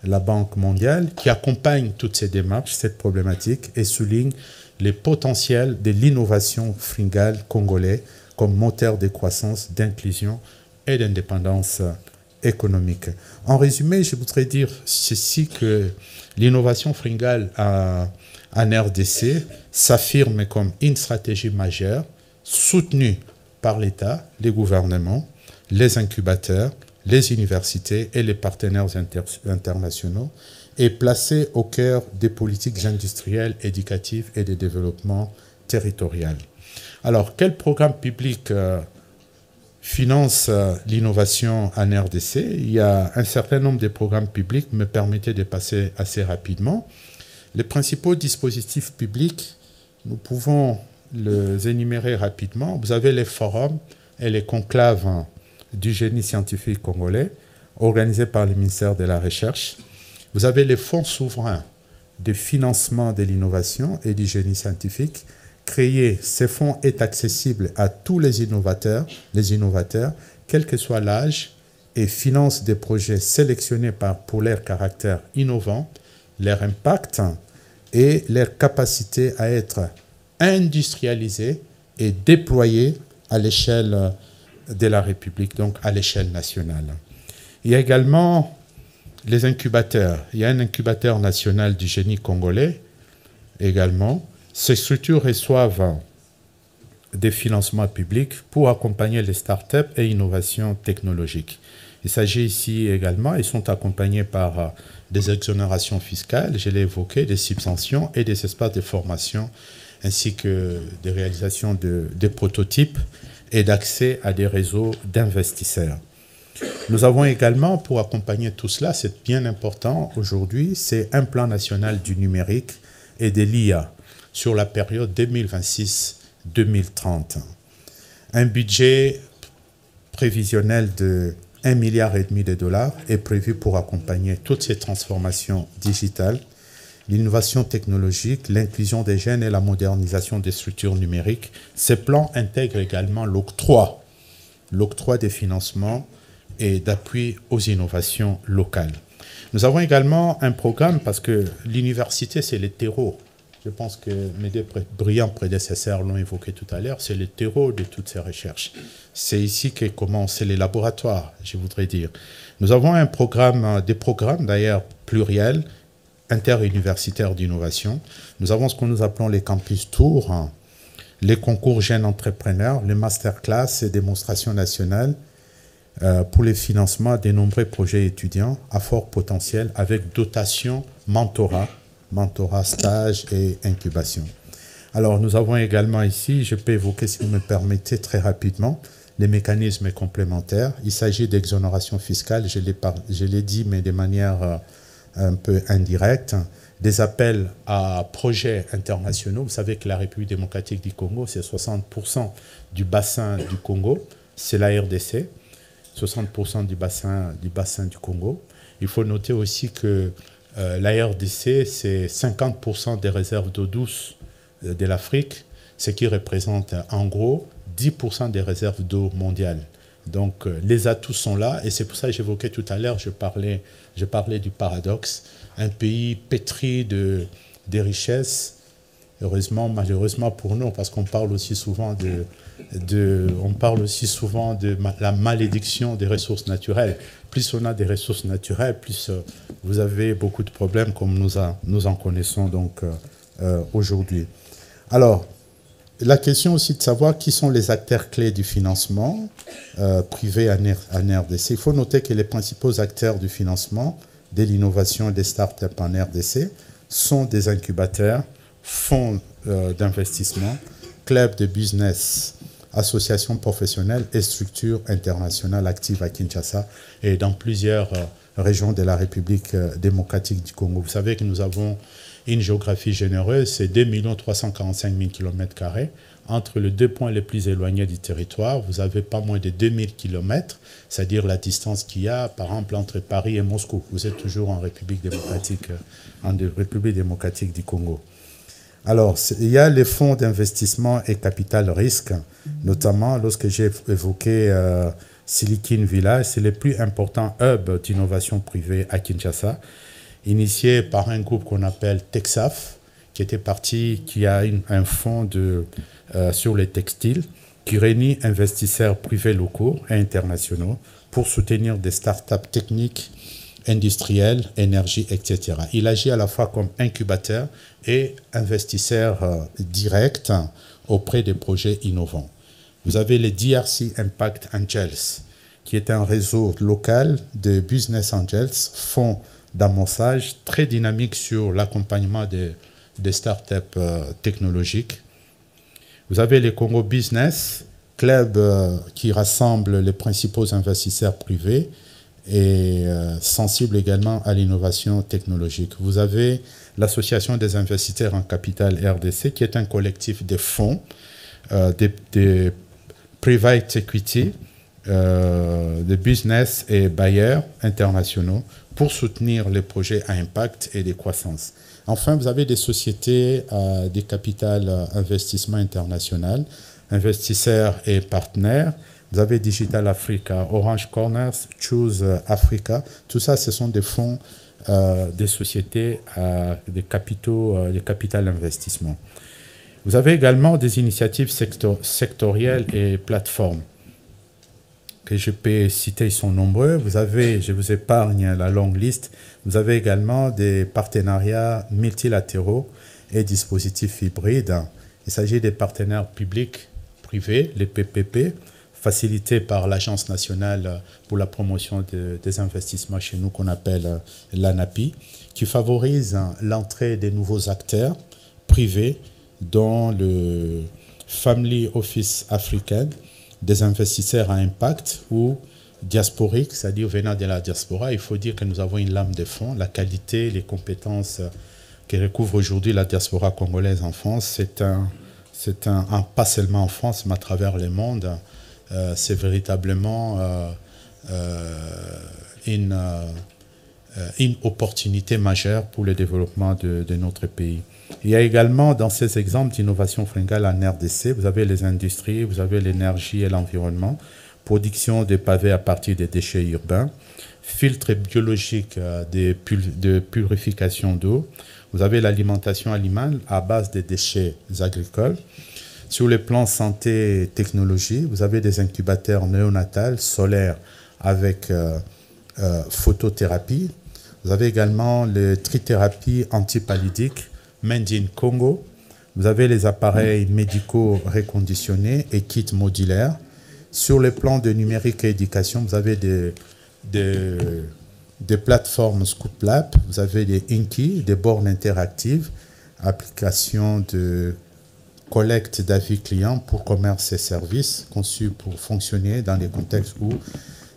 Speaker 4: la Banque mondiale, qui accompagne toutes ces démarches, cette problématique, et souligne les potentiels de l'innovation fringale congolais comme moteur de croissance, d'inclusion et d'indépendance économique. En résumé, je voudrais dire ceci, que l'innovation fringale en RDC s'affirme comme une stratégie majeure soutenue par l'État, les gouvernements, les incubateurs, les universités et les partenaires internationaux, et placée au cœur des politiques industrielles, éducatives et de développement territorial. Alors, quel programme public finance l'innovation en RDC? Il y a un certain nombre de programmes publics, me permettez de passer assez rapidement. Les principaux dispositifs publics, nous pouvons les énumérer rapidement. Vous avez les forums et les conclaves du génie scientifique congolais, organisés par le ministère de la Recherche. Vous avez les fonds souverains de financement de l'innovation et du génie scientifique. Créer ces fonds est accessible à tous les innovateurs, quel que soit l'âge, et finance des projets sélectionnés pour leur caractère innovant, leur impact et leur capacité à être industrialisés et déployés à l'échelle de la République, donc à l'échelle nationale. Il y a également les incubateurs. Il y a un incubateur national du génie congolais également. Ces structures reçoivent des financements publics pour accompagner les startups et innovations technologiques. Il s'agit ici également, ils sont accompagnés par des exonérations fiscales, je l'ai évoqué, des subventions et des espaces de formation, ainsi que des réalisations de prototypes et d'accès à des réseaux d'investisseurs. Nous avons également, pour accompagner tout cela, c'est bien important aujourd'hui, c'est un plan national du numérique et de l'IA sur la période 2026-2030. Un budget prévisionnel de 1,5 milliard de dollars est prévu pour accompagner toutes ces transformations digitales, l'innovation technologique, l'inclusion des jeunes et la modernisation des structures numériques. Ces plans intègrent également l'octroi des financements et d'appui aux innovations locales. Nous avons également un programme, parce que l'université, c'est le terreau. Je pense que mes deux brillants prédécesseurs l'ont évoqué tout à l'heure, c'est le terreau de toutes ces recherches. C'est ici que commencent les laboratoires, je voudrais dire. Nous avons des programmes d'ailleurs pluriels, interuniversitaires d'innovation. Nous avons ce que nous appelons les campus tours, les concours jeunes entrepreneurs, les masterclass et démonstrations nationales pour le financement des nombreux projets étudiants à fort potentiel avec dotation mentorat, stage et incubation. Alors, nous avons également ici, je peux évoquer, si vous me permettez, très rapidement, les mécanismes complémentaires. Il s'agit d'exonération fiscale, je l'ai dit, mais de manière un peu indirecte, des appels à projets internationaux. Vous savez que la République démocratique du Congo, c'est 60% du bassin du Congo, c'est la RDC, 60% du bassin du Congo. Il faut noter aussi que la RDC, c'est 50% des réserves d'eau douce de l'Afrique, ce qui représente en gros 10% des réserves d'eau mondiales. Donc les atouts sont là, et c'est pour ça que j'évoquais tout à l'heure, je parlais du paradoxe, un pays pétri de richesses, heureusement, malheureusement pour nous, parce qu'on parle aussi souvent de la malédiction des ressources naturelles. Plus on a des ressources naturelles, plus vous avez beaucoup de problèmes, comme nous en connaissons donc aujourd'hui. Alors, la question aussi de savoir qui sont les acteurs clés du financement privé en RDC. Il faut noter que les principaux acteurs du financement de l'innovation et des startups en RDC sont des incubateurs, fonds d'investissement, clubs de business, associations professionnelles et structures internationales actives à Kinshasa et dans plusieurs régions de la République démocratique du Congo. Vous savez que nous avons une géographie généreuse, c'est 2 345 000 km². Entre les deux points les plus éloignés du territoire, vous avez pas moins de 2000 km, c'est-à-dire la distance qu'il y a, par exemple, entre Paris et Moscou. Vous êtes toujours en République démocratique du Congo. Alors, il y a les fonds d'investissement et capital risque, notamment lorsque j'ai évoqué Silicon Village, c'est le plus important hub d'innovation privée à Kinshasa, initié par un groupe qu'on appelle Texaf, qui a un fonds sur les textiles, qui réunit investisseurs privés locaux et internationaux pour soutenir des startups techniques, industriels, énergie, etc. Il agit à la fois comme incubateur et investisseur direct auprès des projets innovants. Vous avez les DRC Impact Angels, qui est un réseau local de business angels, fonds d'amorçage très dynamique sur l'accompagnement des startups technologiques. Vous avez les Congo Business, club qui rassemble les principaux investisseurs privés et sensible également à l'innovation technologique. Vous avez l'Association des investisseurs en capital RDC, qui est un collectif de fonds, des private equity, de business et bailleurs internationaux pour soutenir les projets à impact et de croissance. Enfin, vous avez des sociétés des capital investissement international, investisseurs et partenaires. Vous avez Digital Africa, Orange Corners, Choose Africa. Tout ça, ce sont des fonds, des sociétés, des capital investissement. Vous avez également des initiatives sectorielles et plateformes que je peux citer, ils sont nombreux. Vous avez, je vous épargne la longue liste, vous avez également des partenariats multilatéraux et dispositifs hybrides. Il s'agit des partenaires publics, privés, les PPP, facilités par l'Agence nationale pour la promotion des investissements chez nous qu'on appelle l'ANAPI, qui favorise l'entrée des nouveaux acteurs privés dans le Family Office africain, des investisseurs à impact ou diasporiques, c'est-à-dire venant de la diaspora. Il faut dire que nous avons une lame de fond. La qualité, les compétences que recouvre aujourd'hui la diaspora congolaise en France, c'est pas seulement en France, mais à travers le monde, c'est véritablement une opportunité majeure pour le développement de notre pays. Il y a également dans ces exemples d'innovation fringale en RDC, vous avez les industries, vous avez l'énergie et l'environnement, production de pavés à partir des déchets urbains, filtres biologiques de purification d'eau, vous avez l'alimentation animale à base des déchets agricoles. Sur le plan santé et technologie, vous avez des incubateurs néonatales solaires avec photothérapie. Vous avez également les trithérapies antipallidiques Made in Congo. Vous avez les appareils médicaux réconditionnés et kits modulaires. Sur le plan de numérique et éducation, vous avez des plateformes Scoop Lab, vous avez des Inky, des bornes interactives, applications de collecte d'avis clients pour commerce et services, conçues pour fonctionner dans les contextes où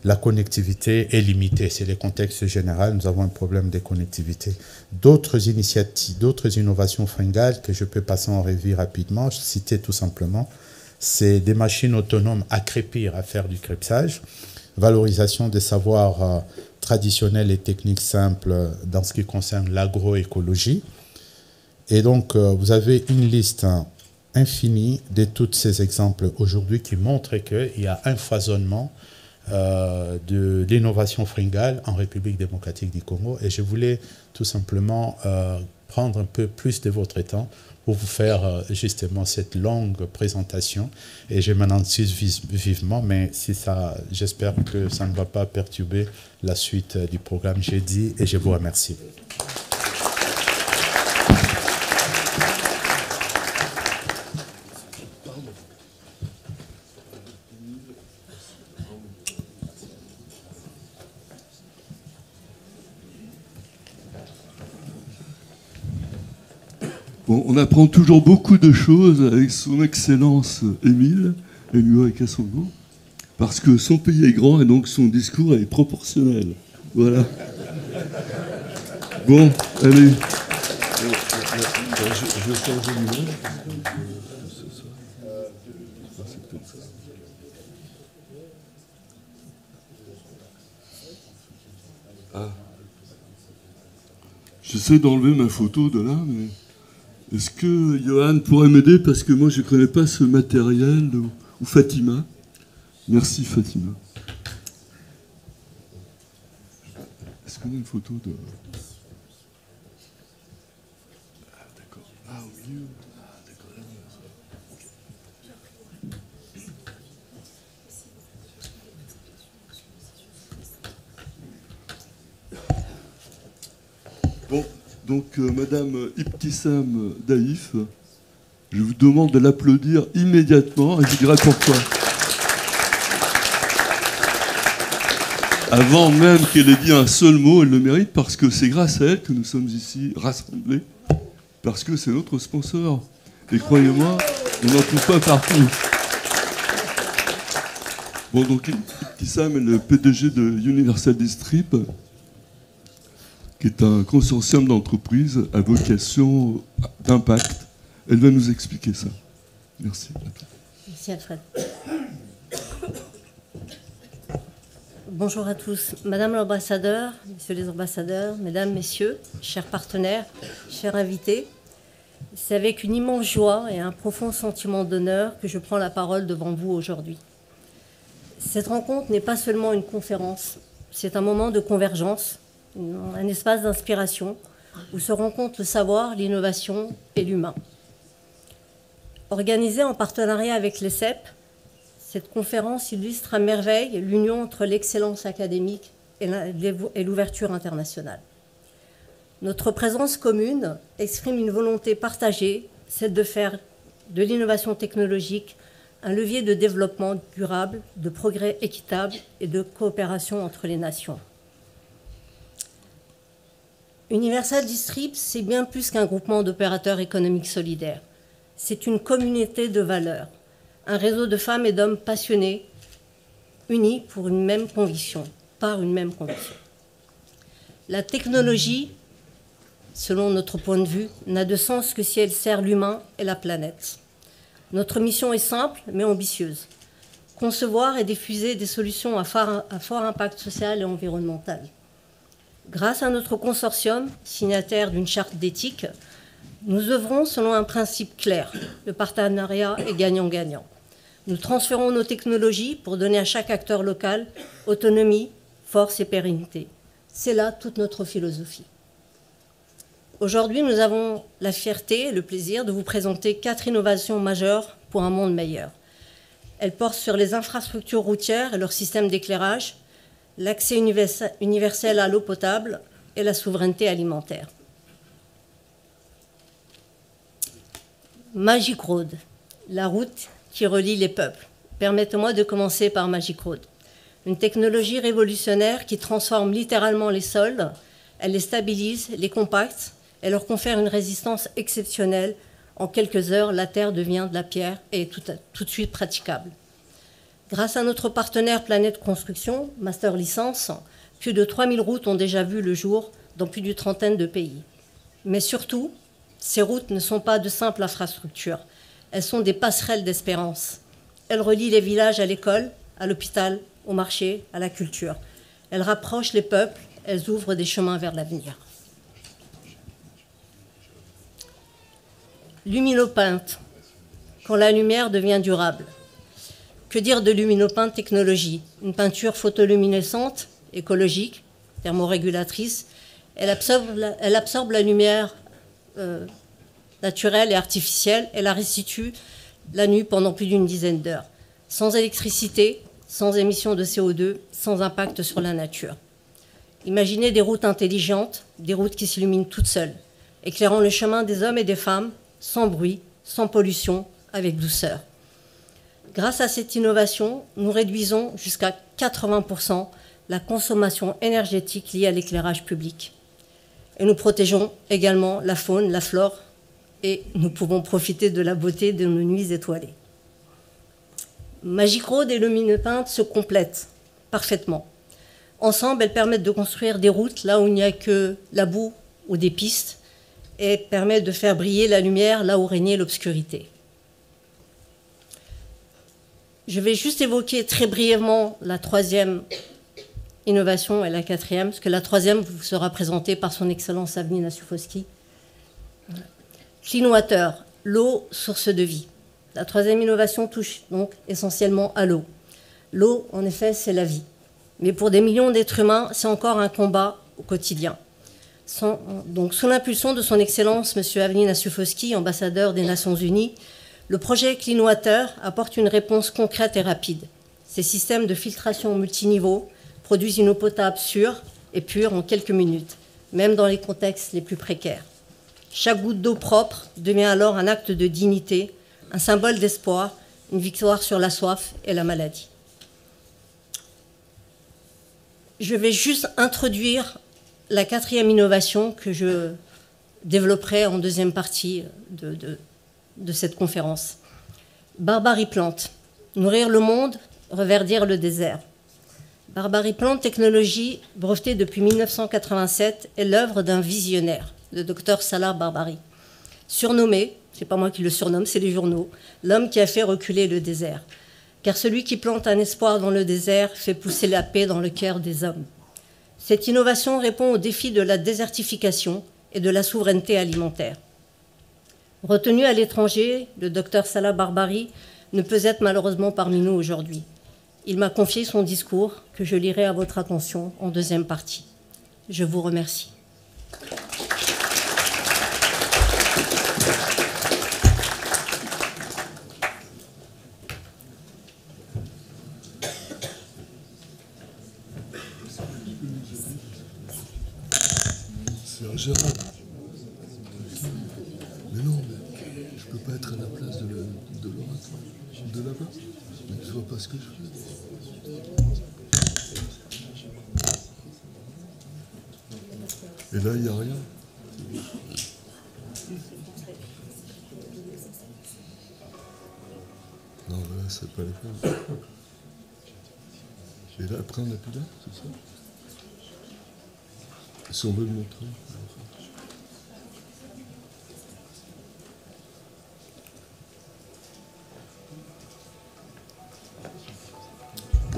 Speaker 4: la connectivité est limitée. C'est le contexte général, nous avons un problème de connectivité. D'autres initiatives, d'autres innovations fringales que je peux passer en revue rapidement, je citais tout simplement, c'est des machines autonomes à crépir, à faire du crêpage, valorisation des savoirs traditionnels et techniques simples dans ce qui concerne l'agroécologie. Et donc, vous avez une liste infinie de tous ces exemples aujourd'hui qui montrent qu'il y a un foisonnement de l'innovation fringale en République démocratique du Congo. Et je voulais tout simplement prendre un peu plus de votre temps pour vous faire justement cette longue présentation. Et je m'en excuse vivement, mais si ça, j'espère que ça ne va pas perturber la suite du programme. J'ai dit et je vous remercie.
Speaker 1: Bon, on apprend toujours beaucoup de choses avec son Excellence Émile Kassongo, parce que son pays est grand et donc son discours est proportionnel. Voilà. Bon, allez. Je vais changer de numéro. Ah. J'essaie d'enlever ma photo de là, mais... Est-ce que Johan pourrait m'aider parce que moi je ne connais pas ce matériel, ou Fatima. Merci Fatima. Est-ce qu'on a une photo de... Ah d'accord. Ah au milieu. Ah d'accord. Bon. Donc, Madame Ibtissam Daïf, je vous demande de l'applaudir immédiatement et je dirai pourquoi. Avant même qu'elle ait dit un seul mot, elle le mérite parce que c'est grâce à elle que nous sommes ici rassemblés, parce que c'est notre sponsor. Et croyez-moi, on n'en trouve pas partout. Bon, donc Ibtissam est le PDG de Universal Distrib, qui est un consortium d'entreprises à vocation d'impact. Elle va nous expliquer ça. Merci.
Speaker 5: Merci Alfred. Bonjour à tous. Madame l'ambassadeur, messieurs les ambassadeurs, mesdames, messieurs, chers partenaires, chers invités, c'est avec une immense joie et un profond sentiment d'honneur que je prends la parole devant vous aujourd'hui. Cette rencontre n'est pas seulement une conférence, c'est un moment de convergence, un espace d'inspiration où se rencontrent le savoir, l'innovation et l'humain. Organisée en partenariat avec l'ESSEP, cette conférence illustre à merveille l'union entre l'excellence académique et l'ouverture internationale. Notre présence commune exprime une volonté partagée, celle de faire de l'innovation technologique un levier de développement durable, de progrès équitable et de coopération entre les nations. Universal Distrib, c'est bien plus qu'un groupement d'opérateurs économiques solidaires. C'est une communauté de valeurs, un réseau de femmes et d'hommes passionnés, unis pour une même conviction, par une même conviction. La technologie, selon notre point de vue, n'a de sens que si elle sert l'humain et la planète. Notre mission est simple, mais ambitieuse. concevoir et diffuser des solutions à fort impact social et environnemental. Grâce à notre consortium, signataire d'une charte d'éthique, nous œuvrons selon un principe clair. Le partenariat est gagnant-gagnant. Nous transférons nos technologies pour donner à chaque acteur local autonomie, force et pérennité. C'est là toute notre philosophie. Aujourd'hui, nous avons la fierté et le plaisir de vous présenter 4 innovations majeures pour un monde meilleur. Elles portent sur les infrastructures routières et leur système d'éclairage, l'accès universel à l'eau potable et la souveraineté alimentaire. Magic Road, la route qui relie les peuples. Permettez-moi de commencer par Magic Road. Une technologie révolutionnaire qui transforme littéralement les sols, elle les stabilise, les compacte et leur confère une résistance exceptionnelle. En quelques heures, la terre devient de la pierre et est tout de suite praticable. Grâce à notre partenaire Planète Construction, Master Licence, plus de 3000 routes ont déjà vu le jour dans plus d'une trentaine de pays. Mais surtout, ces routes ne sont pas de simples infrastructures. Elles sont des passerelles d'espérance. Elles relient les villages à l'école, à l'hôpital, au marché, à la culture. Elles rapprochent les peuples, elles ouvrent des chemins vers l'avenir. Luminopeinte, quand la lumière devient durable. Que dire de Luminopeinte technologie? Une peinture photoluminescente, écologique, thermorégulatrice. Elle absorbe la lumière naturelle et artificielle et la restitue la nuit pendant plus d'une dizaine d'heures. Sans électricité, sans émission de CO2, sans impact sur la nature. Imaginez des routes intelligentes, des routes qui s'illuminent toutes seules, éclairant le chemin des hommes et des femmes, sans bruit, sans pollution, avec douceur. Grâce à cette innovation, nous réduisons jusqu'à 80% la consommation énergétique liée à l'éclairage public. Et nous protégeons également la faune, la flore, et nous pouvons profiter de la beauté de nos nuits étoilées. Magic Road et Luminopeinte se complètent parfaitement. Ensemble, elles permettent de construire des routes là où il n'y a que la boue ou des pistes, et permettent de faire briller la lumière là où régnait l'obscurité. Je vais juste évoquer très brièvement la troisième innovation et la quatrième, parce que la troisième vous sera présentée par son Excellence Avni Nassufovski. Clean Water, l'eau, source de vie. La troisième innovation touche donc essentiellement à l'eau. L'eau, en effet, c'est la vie. Mais pour des millions d'êtres humains, c'est encore un combat au quotidien. Donc, sous l'impulsion de son Excellence, M. Avni Nassufovski, ambassadeur des Nations Unies, le projet Clean Water apporte une réponse concrète et rapide. Ces systèmes de filtration multiniveau produisent une eau potable sûre et pure en quelques minutes, même dans les contextes les plus précaires. Chaque goutte d'eau propre devient alors un acte de dignité, un symbole d'espoir, une victoire sur la soif et la maladie. Je vais juste introduire la quatrième innovation que je développerai en deuxième partie de cette conférence. Barbarie Plante, nourrir le monde, reverdir le désert. Barbarie Plante, technologie brevetée depuis 1987, est l'œuvre d'un visionnaire, le docteur Salah Barbari. Surnommé, c'est pas moi qui le surnomme, c'est les journaux, l'homme qui a fait reculer le désert. Car celui qui plante un espoir dans le désert fait pousser la paix dans le cœur des hommes. Cette innovation répond au défi de la désertification et de la souveraineté alimentaire. Retenu à l'étranger, le docteur Salah Barbari ne peut être malheureusement parmi nous aujourd'hui. Il m'a confié son discours que je lirai à votre attention en deuxième partie. Je vous remercie.
Speaker 1: C'est ingérable. Mais non, mais je peux pas être à la place de l'orateur. De là-bas. Mais je vois pas ce que je fais. Et là, il n'y a rien. Non, là, c'est pas les peine. Et là, après, on n'a plus là, c'est ça? Si on veut le montrer.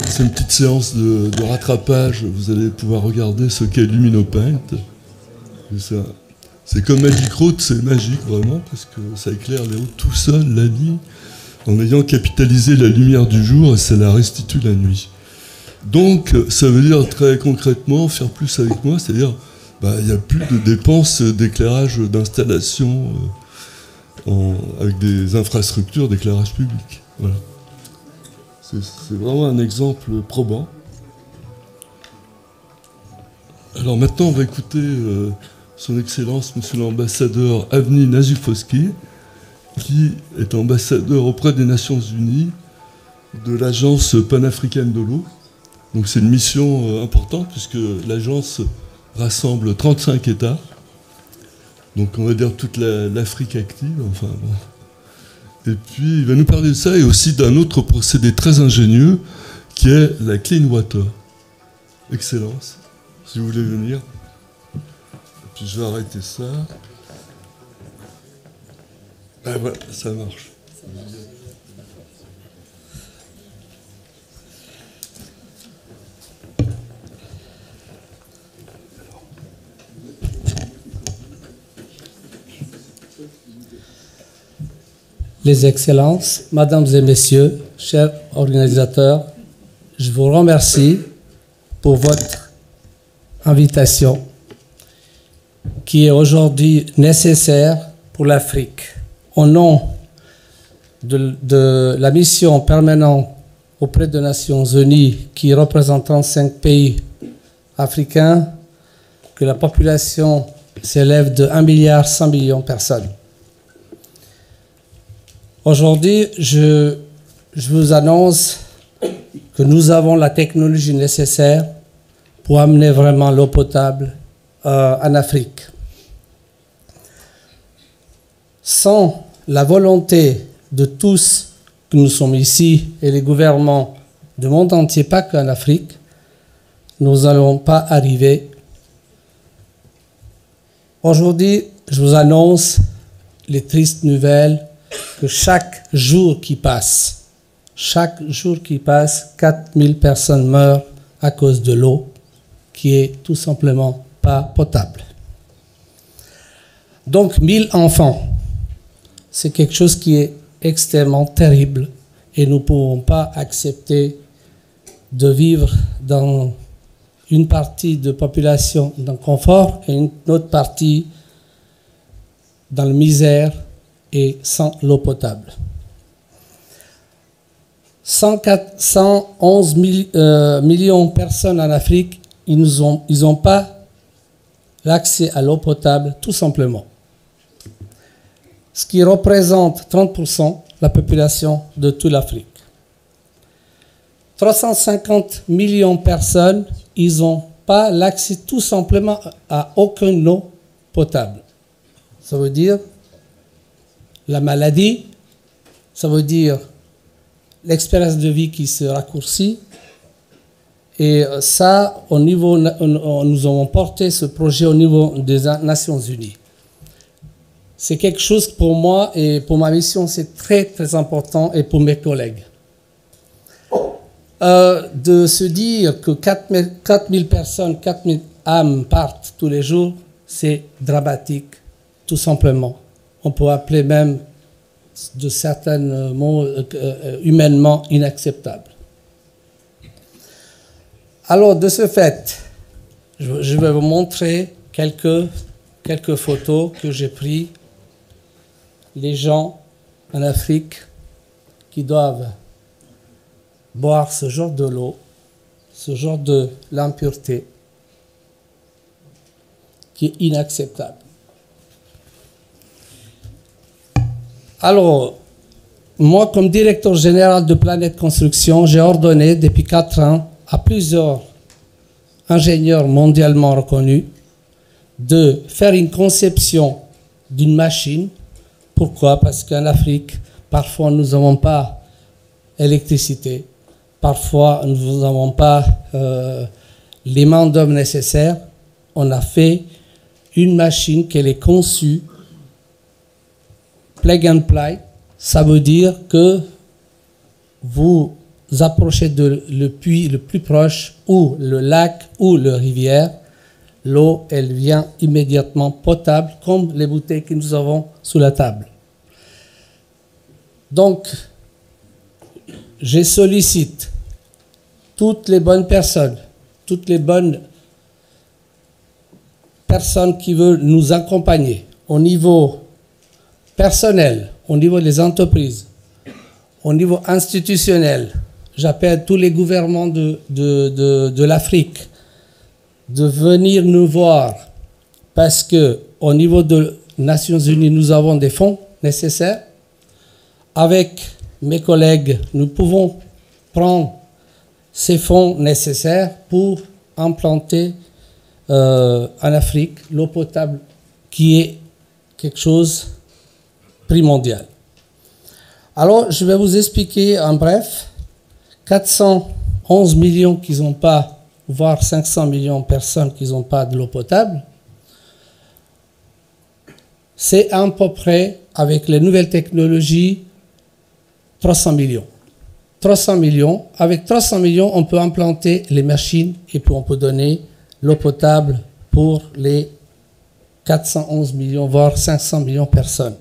Speaker 1: C'est une petite séance de rattrapage. Vous allez pouvoir regarder ce qu'est Luminopaint. C'est comme Magic Road, c'est magique vraiment, parce que ça éclaire les routes tout seul la nuit, en ayant capitalisé la lumière du jour, et ça la restitue la nuit. Donc, ça veut dire très concrètement faire plus avec moins, c'est-à-dire il n'y a plus de dépenses d'éclairage d'installation avec des infrastructures d'éclairage public. Voilà. C'est vraiment un exemple probant. Alors maintenant, on va écouter son Excellence, Monsieur l'ambassadeur Avni Nazufovski, qui est ambassadeur auprès des Nations Unies de l'Agence panafricaine de l'eau. Donc c'est une mission importante puisque l'agence rassemble 35 États. Donc on va dire toute l'Afrique active. Enfin bon. Et puis il va nous parler de ça et aussi d'un autre procédé très ingénieux qui est la Clean Water. Excellence, si vous voulez venir. Et puis je vais arrêter ça. Ah voilà, ça marche.
Speaker 6: Les Excellences, Mesdames et Messieurs, chers organisateurs, je vous remercie pour votre invitation qui est aujourd'hui nécessaire pour l'Afrique. Au nom de la mission permanente auprès des Nations Unies qui représente 35 pays africains, que la population s'élève de 1,1 milliard de personnes. Aujourd'hui, je vous annonce que nous avons la technologie nécessaire pour amener vraiment l'eau potable en Afrique. Sans la volonté de tous que nous sommes ici et les gouvernements du monde entier, pas qu'en Afrique, nous n'allons pas arriver. Aujourd'hui, je vous annonce les tristes nouvelles que chaque jour qui passe, 4000 personnes meurent à cause de l'eau qui est tout simplement pas potable. Donc 1000 enfants, c'est quelque chose qui est extrêmement terrible et nous ne pouvons pas accepter de vivre dans une partie de population dans le confort et une autre partie dans la misère et sans l'eau potable. 111 millions de personnes en Afrique, ils n'ont pas l'accès à l'eau potable, tout simplement. Ce qui représente 30% de la population de toute l'Afrique. 350 millions de personnes, ils n'ont pas l'accès tout simplement à aucune eau potable. Ça veut dire la maladie, ça veut dire l'expérience de vie qui se raccourcit. Et ça, nous avons porté ce projet au niveau des Nations Unies. C'est quelque chose pour moi et pour ma mission, c'est très très important et pour mes collègues. De se dire que 4000 personnes, 4000 âmes partent tous les jours, c'est dramatique, tout simplement. On peut appeler même de certains mots humainement inacceptables. Alors, de ce fait, je vais vous montrer quelques photos que j'ai prises. Les gens en Afrique qui doivent boire ce genre de l'eau, ce genre de l'impureté, qui est inacceptable. Alors, moi, comme directeur général de Planète Construction, j'ai ordonné depuis 4 ans à plusieurs ingénieurs mondialement reconnus de faire une conception d'une machine. Pourquoi? Parce qu'en Afrique, parfois nous n'avons pas l'électricité, parfois nous n'avons pas les main-d'œuvre nécessaires. On a fait une machine qui est conçue plug and play. Ça veut dire que vous approchez le puits le plus proche, ou le lac, ou la rivière, l'eau, elle vient immédiatement potable, comme les bouteilles que nous avons sous la table. Donc, je sollicite toutes les bonnes personnes, toutes les bonnes personnes qui veulent nous accompagner au niveau personnel, au niveau des entreprises, au niveau institutionnel. J'appelle tous les gouvernements de l'Afrique de venir nous voir parce qu'au niveau des Nations Unies, nous avons des fonds nécessaires. Avec mes collègues, nous pouvons prendre ces fonds nécessaires pour implanter en Afrique l'eau potable qui est quelque chose de primordial. Alors, je vais vous expliquer en bref. 411 millions qui n'ont pas, voire 500 millions de personnes qui n'ont pas de l'eau potable. C'est à peu près, avec les nouvelles technologies, 300 millions. 300 millions. Avec 300 millions, on peut implanter les machines et puis on peut donner l'eau potable pour les 411 millions, voire 500 millions de personnes.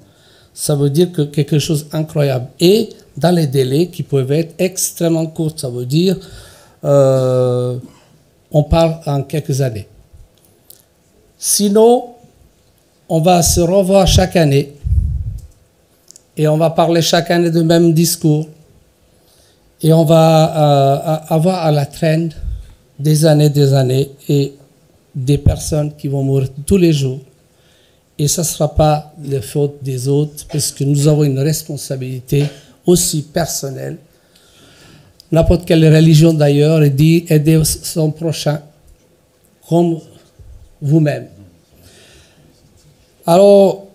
Speaker 6: Ça veut dire que quelque chose d'incroyable. Et dans les délais qui peuvent être extrêmement courts, ça veut dire on parle en quelques années. Sinon, on va se revoir chaque année et on va parler chaque année du même discours et on va avoir à la traîne des années et des personnes qui vont mourir tous les jours. Et ça ne sera pas la faute des autres parce que nous avons une responsabilité aussi personnelle. N'importe quelle religion d'ailleurs dit aider son prochain comme vous-même. Alors,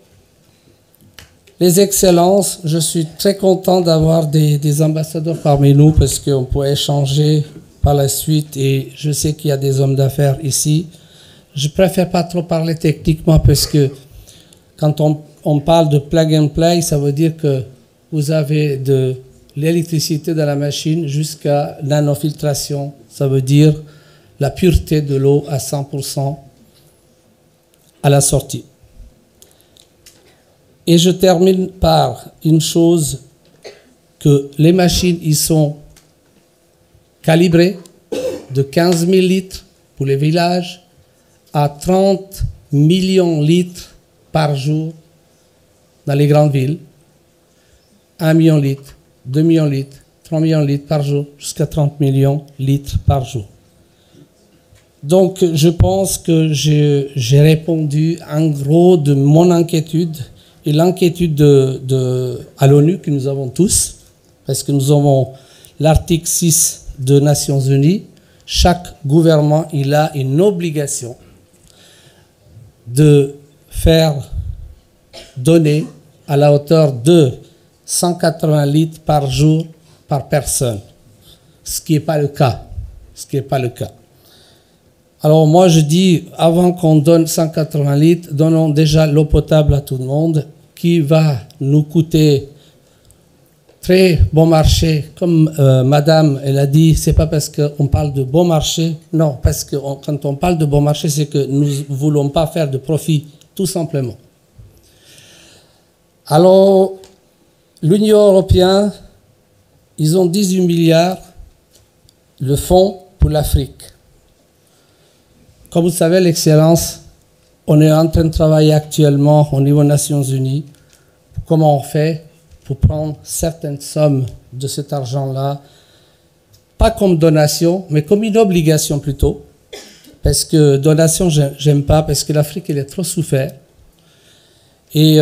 Speaker 6: les excellences, je suis très content d'avoir des ambassadeurs parmi nous parce qu'on peut échanger par la suite et je sais qu'il y a des hommes d'affaires ici. Je préfère pas trop parler techniquement parce que quand on parle de plug and play, ça veut dire que vous avez de l'électricité dans la machine jusqu'à nanofiltration. Ça veut dire la pureté de l'eau à 100% à la sortie. Et je termine par une chose, que les machines, ils sont calibrées de 15 000 litres pour les villages à 30 millions de litres par jour dans les grandes villes. 1 million de litres, 2 millions de litres, 3 millions de litres par jour, jusqu'à 30 millions de litres par jour. Donc, je pense que j'ai répondu en gros de mon inquiétude et l'inquiétude à l'ONU que nous avons tous, parce que nous avons l'article 6 des Nations Unies. Chaque gouvernement, il a une obligation de faire donner à la hauteur de 180 litres par jour par personne, ce qui n'est pas le cas. Alors moi je dis, avant qu'on donne 180 litres, donnons déjà l'eau potable à tout le monde, qui va nous coûter très bon marché. Comme madame, elle a dit, c'est pas parce qu'on parle de bon marché, non, parce que quand on parle de bon marché, c'est que nous ne voulons pas faire de profit, tout simplement. Alors, l'Union européenne, ils ont 18 milliards, le fonds pour l'Afrique. Comme vous savez, l'Excellence, on est en train de travailler actuellement au niveau des Nations Unies. Comment on fait pour prendre certaines sommes de cet argent-là, pas comme donation, mais comme une obligation plutôt. Parce que donation, j'aime pas, parce que l'Afrique, elle est trop souffert. Et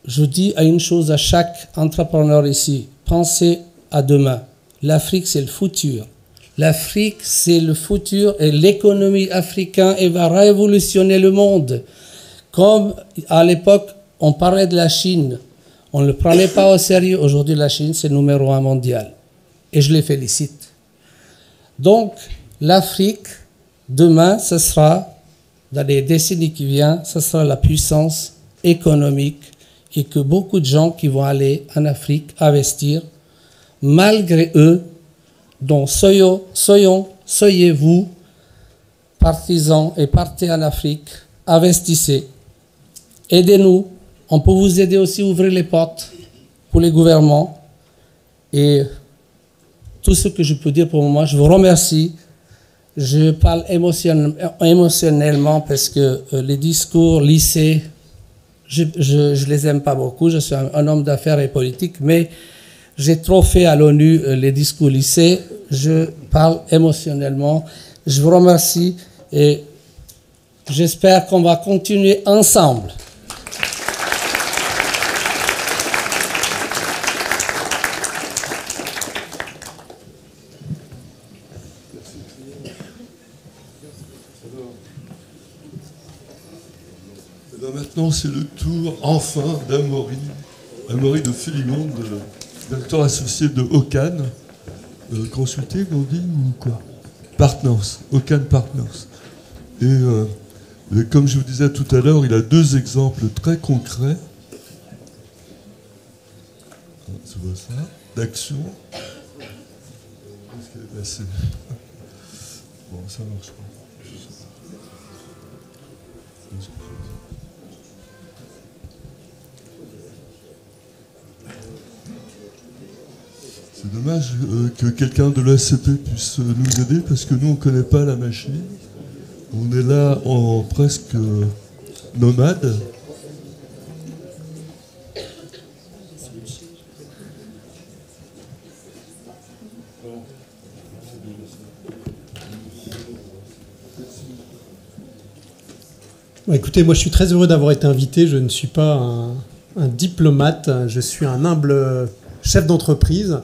Speaker 6: je dis une chose à chaque entrepreneur ici, pensez à demain. L'Afrique, c'est le futur. L'Afrique, c'est le futur et l'économie africaine elle va révolutionner le monde. Comme à l'époque, on parlait de la Chine, on ne le prenait pas au sérieux. Aujourd'hui, la Chine, c'est le numéro 1 mondial. Et je les félicite. Donc, l'Afrique, demain, ce sera, dans les décennies qui viennent, ce sera la puissance économique et que beaucoup de gens qui vont aller en Afrique investir. malgré eux. Donc soyez-vous partisans et partez en Afrique, investissez, aidez-nous. On peut vous aider aussi à ouvrir les portes pour les gouvernements. Et tout ce que je peux dire pour le moment, je vous remercie. Je parle émotionnellement parce que les discours lycée, je les aime pas beaucoup. Je suis un homme d'affaires et politique, mais j'ai trop fait à l'ONU les discours lycée. Je parle émotionnellement. Je vous remercie et j'espère qu'on va continuer ensemble.
Speaker 1: Maintenant, c'est le tour, enfin, d'Amaury de Félimonde, directeur associé de Ocan. Consulting, on dit, ou quoi? Partners, Ocan Partners. Et comme je vous disais tout à l'heure, il a 2 exemples très concrets. Tu vois ça? D'action. Qu'est-ce qu'elle est passée? Bon, ça marche pas. C'est dommage que quelqu'un de l'ACP puisse nous aider parce que nous, on ne connaît pas la machine. On est là en presque nomade.
Speaker 7: Bon, écoutez, moi je suis très heureux d'avoir été invité. Je ne suis pas un diplomate, je suis un humble chef d'entreprise.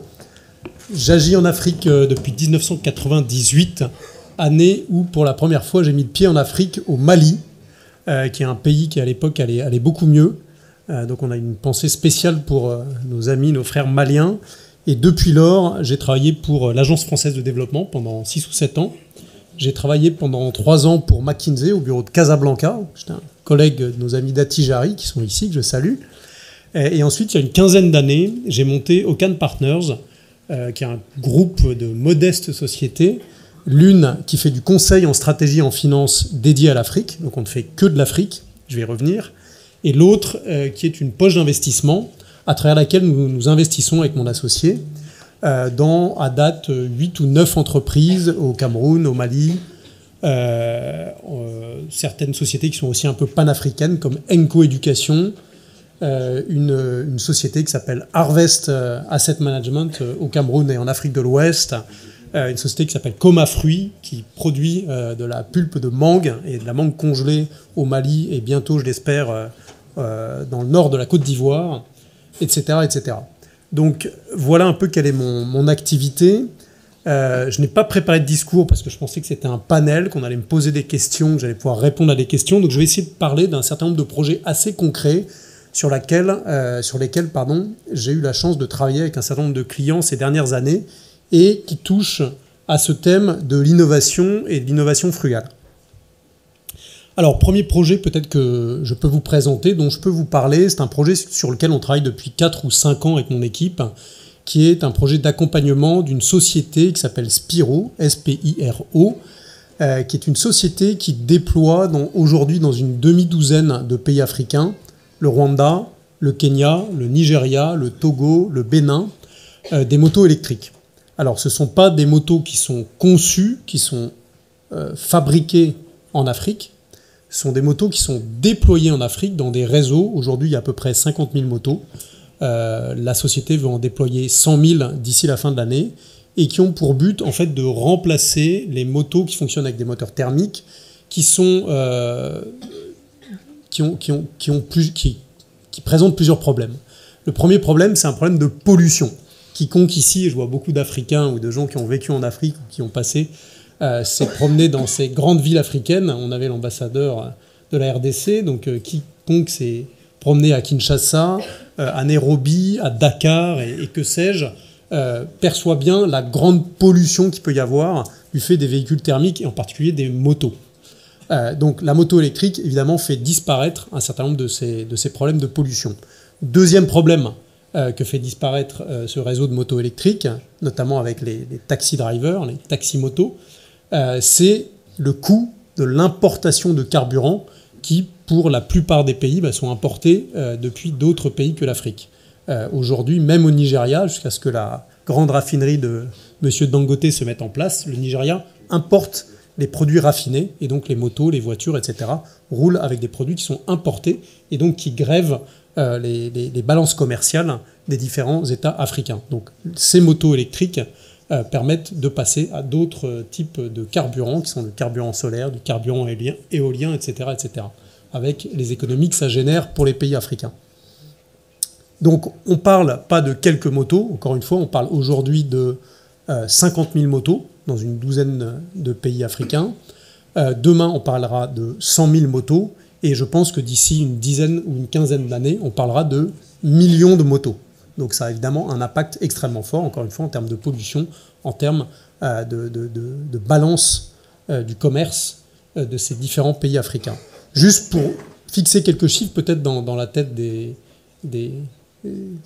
Speaker 7: J'agis en Afrique depuis 1998, année où pour la première fois j'ai mis le pied en Afrique, au Mali, qui est un pays qui à l'époque allait beaucoup mieux. Donc on a une pensée spéciale pour nos amis, nos frères maliens. Et depuis lors, j'ai travaillé pour l'Agence française de développement pendant 6 ou 7 ans. J'ai travaillé pendant 3 ans pour McKinsey au bureau de Casablanca. J'étais un collègue de nos amis d'Atijari qui sont ici, que je salue. Et ensuite, il y a une quinzaine d'années, j'ai monté Ocan Partners, qui est un groupe de modestes sociétés. L'une qui fait du conseil en stratégie en finance dédié à l'Afrique, donc on ne fait que de l'Afrique, je vais y revenir. Et l'autre qui est une poche d'investissement à travers laquelle nous investissons avec mon associé dans, à date, 8 ou 9 entreprises au Cameroun, au Mali, certaines sociétés qui sont aussi un peu panafricaines comme Enco Éducation, une société qui s'appelle Harvest Asset Management au Cameroun et en Afrique de l'Ouest, une société qui s'appelle Coma Fruits qui produit de la pulpe de mangue et de la mangue congelée au Mali et bientôt, je l'espère, dans le nord de la Côte d'Ivoire, etc., etc. Donc voilà un peu quelle est mon activité. Je n'ai pas préparé de discours parce que je pensais que c'était un panel, qu'on allait me poser des questions, que j'allais pouvoir répondre à des questions. Donc je vais essayer de parler d'un certain nombre de projets assez concrets sur lesquels j'ai eu la chance de travailler avec un certain nombre de clients ces dernières années et qui touchent à ce thème de l'innovation et de l'innovation frugale. Alors, premier projet peut-être que je peux vous présenter, dont je peux vous parler, c'est un projet sur lequel on travaille depuis 4 ou 5 ans avec mon équipe, qui est un projet d'accompagnement d'une société qui s'appelle Spiro, S-P-I-R-O, qui est une société qui déploie aujourd'hui dans une demi-douzaine de pays africains, le Rwanda, le Kenya, le Nigeria, le Togo, le Bénin, des motos électriques. Alors, ce ne sont pas des motos qui sont conçues, qui sont fabriquées en Afrique. Ce sont des motos qui sont déployées en Afrique dans des réseaux. Aujourd'hui, il y a à peu près 50 000 motos. La société veut en déployer 100 000 d'ici la fin de l'année et qui ont pour but en fait, de remplacer les motos qui fonctionnent avec des moteurs thermiques qui présentent plusieurs problèmes. Le premier problème, c'est un problème de pollution. Quiconque ici, et je vois beaucoup d'Africains ou de gens qui ont vécu en Afrique ou qui ont passé, s'est promené dans ces grandes villes africaines. On avait l'ambassadeur de la RDC, donc quiconque s'est promené à Kinshasa, à Nairobi, à Dakar et que sais-je, perçoit bien la grande pollution qu'il peut y avoir du fait des véhicules thermiques et en particulier des motos. Donc la moto électrique, évidemment, fait disparaître un certain nombre de ces problèmes de pollution. Deuxième problème que fait disparaître ce réseau de motos électriques, notamment avec les taxi drivers, les taxi-motos, c'est le coût de l'importation de carburant qui, pour la plupart des pays, sont importés depuis d'autres pays que l'Afrique. Aujourd'hui, même au Nigeria, jusqu'à ce que la grande raffinerie de M. Dangote se mette en place, le Nigeria importe les produits raffinés, et donc les motos, les voitures, etc., roulent avec des produits qui sont importés, et donc qui grèvent les balances commerciales des différents États africains. Donc ces motos électriques permettent de passer à d'autres types de carburants, qui sont du carburant solaire, du carburant éolien, etc., avec les économies que ça génère pour les pays africains. Donc on ne parle pas de quelques motos, encore une fois, on parle aujourd'hui de 50 000 motos dans une douzaine de pays africains. Demain, on parlera de 100 000 motos, et je pense que d'ici une dizaine ou une quinzaine d'années, on parlera de millions de motos. Donc ça a évidemment un impact extrêmement fort, encore une fois, en termes de pollution, en termes de balance du commerce de ces différents pays africains. Juste pour fixer quelques chiffres peut-être dans la tête des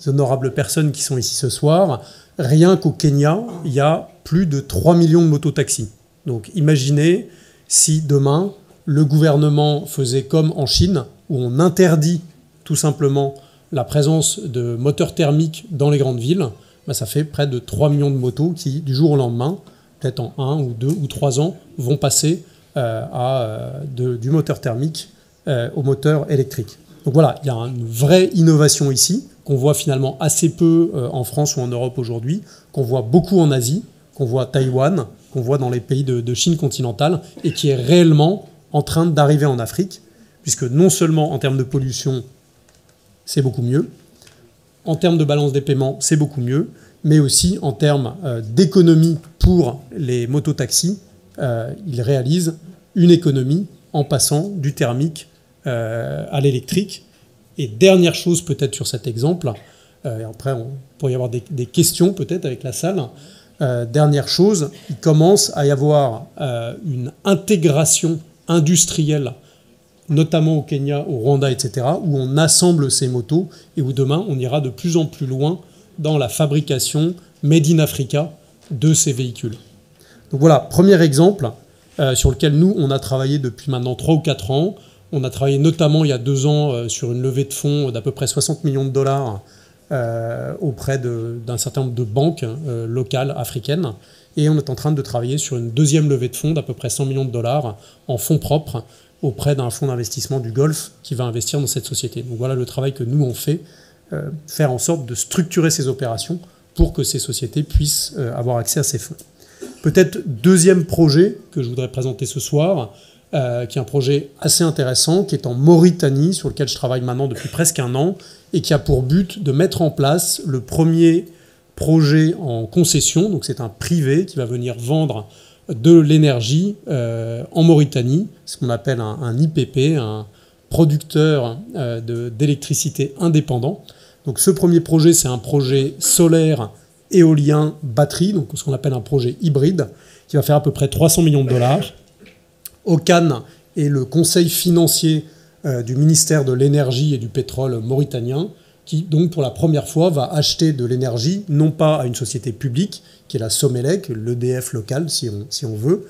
Speaker 7: honorables personnes qui sont ici ce soir, rien qu'au Kenya, il y a plus de 3 millions de mototaxis. Donc imaginez si demain, le gouvernement faisait comme en Chine, où on interdit tout simplement la présence de moteurs thermiques dans les grandes villes, ça fait près de 3 millions de motos qui, du jour au lendemain, peut-être en 1 ou 2 ou 3 ans, vont passer du moteur thermique au moteur électrique. Donc voilà, il y a une vraie innovation ici, qu'on voit finalement assez peu en France ou en Europe aujourd'hui, qu'on voit beaucoup en Asie, qu'on voit à Taïwan, qu'on voit dans les pays de Chine continentale, et qui est réellement en train d'arriver en Afrique, puisque non seulement en termes de pollution, c'est beaucoup mieux, en termes de balance des paiements, c'est beaucoup mieux, mais aussi en termes d'économie pour les mototaxis, ils réalisent une économie en passant du thermique à l'électrique. Et dernière chose peut-être sur cet exemple, et après on pourrait y avoir des questions peut-être avec la salle, dernière chose, il commence à y avoir une intégration industrielle, notamment au Kenya, au Rwanda, etc., où on assemble ces motos et où demain on ira de plus en plus loin dans la fabrication made in Africa de ces véhicules. Donc voilà, premier exemple sur lequel nous on a travaillé depuis maintenant 3 ou 4 ans. On a travaillé notamment il y a 2 ans sur une levée de fonds d'à peu près 60 millions de dollars auprès d'un certain nombre de banques locales africaines. Et on est en train de travailler sur une deuxième levée de fonds d'à peu près 100 millions de dollars en fonds propres auprès d'un fonds d'investissement du Golfe qui va investir dans cette société. Donc voilà le travail que nous on fait, faire en sorte de structurer ces opérations pour que ces sociétés puissent avoir accès à ces fonds. Peut-être deuxième projet que je voudrais présenter ce soir, qui est un projet assez intéressant, qui est en Mauritanie, sur lequel je travaille maintenant depuis presque 1 an, et qui a pour but de mettre en place le premier projet en concession. Donc c'est un privé qui va venir vendre de l'énergie en Mauritanie, ce qu'on appelle un IPP, un producteur d'électricité indépendant. Donc ce premier projet, c'est un projet solaire, éolien, batterie, donc ce qu'on appelle un projet hybride, qui va faire à peu près 300 millions de dollars. Ocan est le conseil financier du ministère de l'énergie et du pétrole mauritanien, qui donc pour la première fois va acheter de l'énergie, non pas à une société publique, qui est la Somelec, l'EDF local si on veut,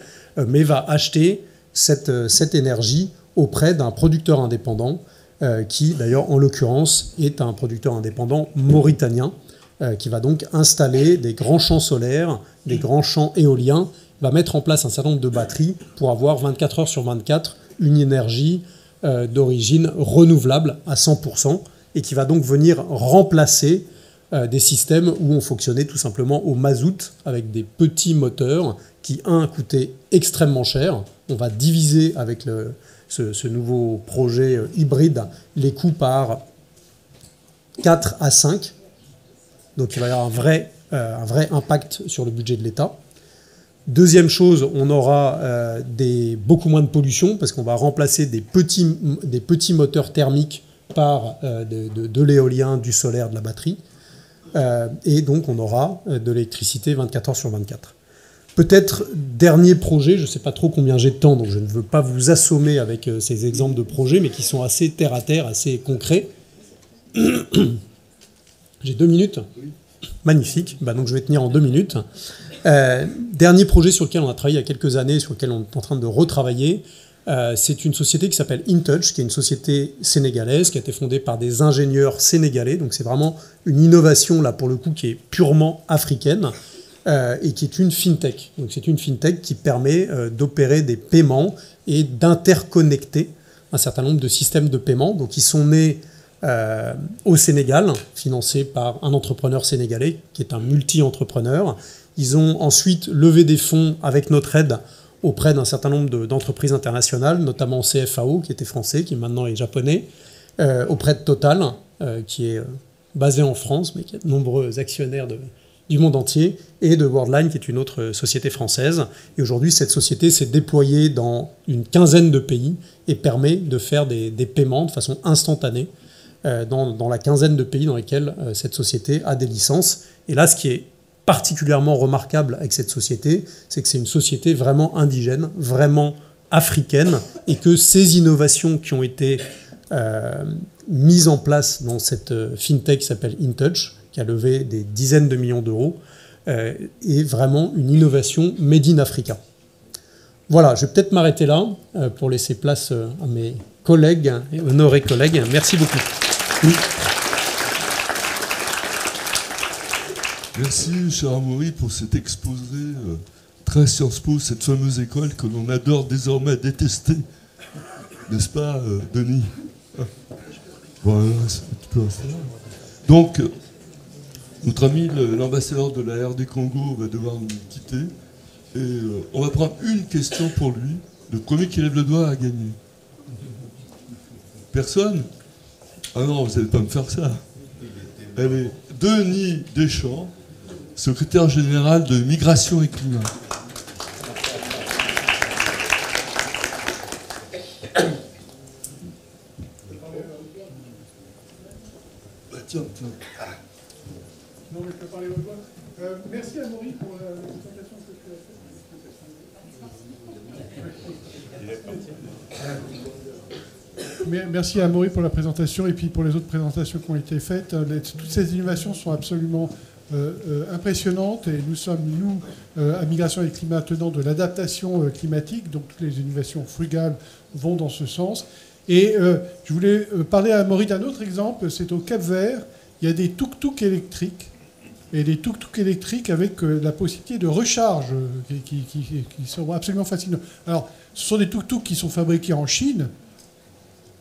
Speaker 7: mais va acheter cette énergie auprès d'un producteur indépendant, qui d'ailleurs en l'occurrence est un producteur indépendant mauritanien, qui va donc installer des grands champs solaires, des grands champs éoliens, va mettre en place un certain nombre de batteries pour avoir 24 heures sur 24 une énergie d'origine renouvelable à 100%, et qui va donc venir remplacer des systèmes où on fonctionnait tout simplement au mazout avec des petits moteurs qui, coûtaient extrêmement cher. On va diviser avec ce nouveau projet hybride les coûts par 4 à 5. Donc il va y avoir un vrai impact sur le budget de l'État. Deuxième chose, on aura beaucoup moins de pollution parce qu'on va remplacer des petits moteurs thermiques par de l'éolien, du solaire, de la batterie. Et donc on aura de l'électricité 24 heures sur 24. Peut-être dernier projet, je ne sais pas trop combien j'ai de temps, donc je ne veux pas vous assommer avec ces exemples de projets, mais qui sont assez terre à terre, assez concrets. J'ai 2 minutes. Magnifique. Bah, donc je vais tenir en 2 minutes. Dernier projet sur lequel on a travaillé il y a quelques années, sur lequel on est en train de retravailler, c'est une société qui s'appelle InTouch, qui est une société sénégalaise, qui a été fondée par des ingénieurs sénégalais. Donc c'est vraiment une innovation, là, pour le coup, qui est purement africaine et qui est une fintech. Donc c'est une fintech qui permet d'opérer des paiements et d'interconnecter un certain nombre de systèmes de paiement. Donc ils sont nés au Sénégal, financés par un entrepreneur sénégalais, qui est un multi-entrepreneur. Ils ont ensuite levé des fonds avec notre aide auprès d'un certain nombre d'entreprises internationales, notamment CFAO, qui était français, qui maintenant est japonais, auprès de Total, qui est basé en France, mais qui a de nombreux actionnaires du monde entier, et de Worldline, qui est une autre société française. Et aujourd'hui, cette société s'est déployée dans une quinzaine de pays et permet de faire des paiements de façon instantanée dans la quinzaine de pays dans lesquels cette société a des licences. Et là, ce qui est particulièrement remarquable avec cette société, c'est que c'est une société vraiment indigène, vraiment africaine, et que ces innovations qui ont été mises en place dans cette fintech qui s'appelle InTouch, qui a levé des dizaines de millions d'euros, est vraiment une innovation made in Africa. Voilà, je vais peut-être m'arrêter là pour laisser place à mes collègues, et honorés collègues. Merci beaucoup. Oui.
Speaker 1: Merci, cher Amaury, pour cet exposé très Sciences Po, cette fameuse école que l'on adore désormais détester. N'est-ce pas, Denis? Voilà, tu peux rester là. Donc, notre ami, l'ambassadeur de la RD Congo, va devoir nous quitter. Et on va prendre une question pour lui. Le premier qui lève le doigt a gagné. Personne? Ah non, vous n'allez pas me faire ça. Elle est Denis Deschamps, secrétaire général de Migration et Climat. Bah tiens.
Speaker 8: Non, mais je peux parler au doigt. Merci à Amaury pour la présentation que tu as faite. Merci à Amaury pour la présentation et puis pour les autres présentations qui ont été faites. Toutes ces innovations sont absolument impressionnantes et nous sommes, à Migration et Climat, tenants de l'adaptation climatique, donc toutes les innovations frugales vont dans ce sens. Et je voulais parler à Amaury d'un autre exemple, c'est au Cap-Vert, il y a des tuk-tuk électriques, et des tuk-tuk électriques avec la possibilité de recharge qui sont absolument fascinants. Alors, ce sont des tuk-tuk qui sont fabriqués en Chine,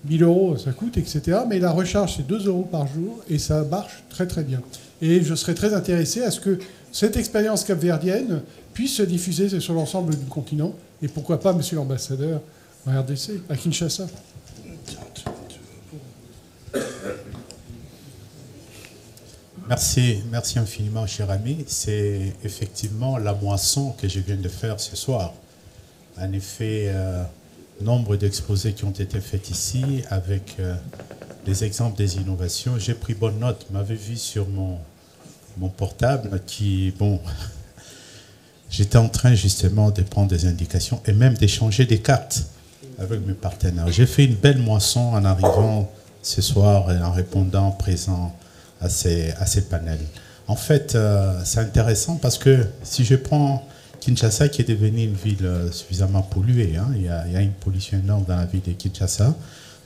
Speaker 8: 1000 euros ça coûte, etc. Mais la recharge, c'est 2 euros par jour et ça marche très très bien. Et je serais très intéressé à ce que cette expérience capverdienne puisse se diffuser sur l'ensemble du continent. Et pourquoi pas, monsieur l'ambassadeur, en RDC, à Kinshasa.
Speaker 4: Merci infiniment, cher ami. C'est effectivement la moisson que je viens de faire ce soir. En effet, nombre d'exposés qui ont été faits ici avec des exemples des innovations. J'ai pris bonne note. Vous m'avez vu sur mon portable qui, bon, j'étais en train justement de prendre des indications et même d'échanger des cartes avec mes partenaires. J'ai fait une belle moisson en arrivant ce soir et en répondant présent à ces panels. En fait, c'est intéressant parce que si je prends Kinshasa, qui est devenue une ville suffisamment polluée, hein, il y a une pollution énorme dans la ville de Kinshasa,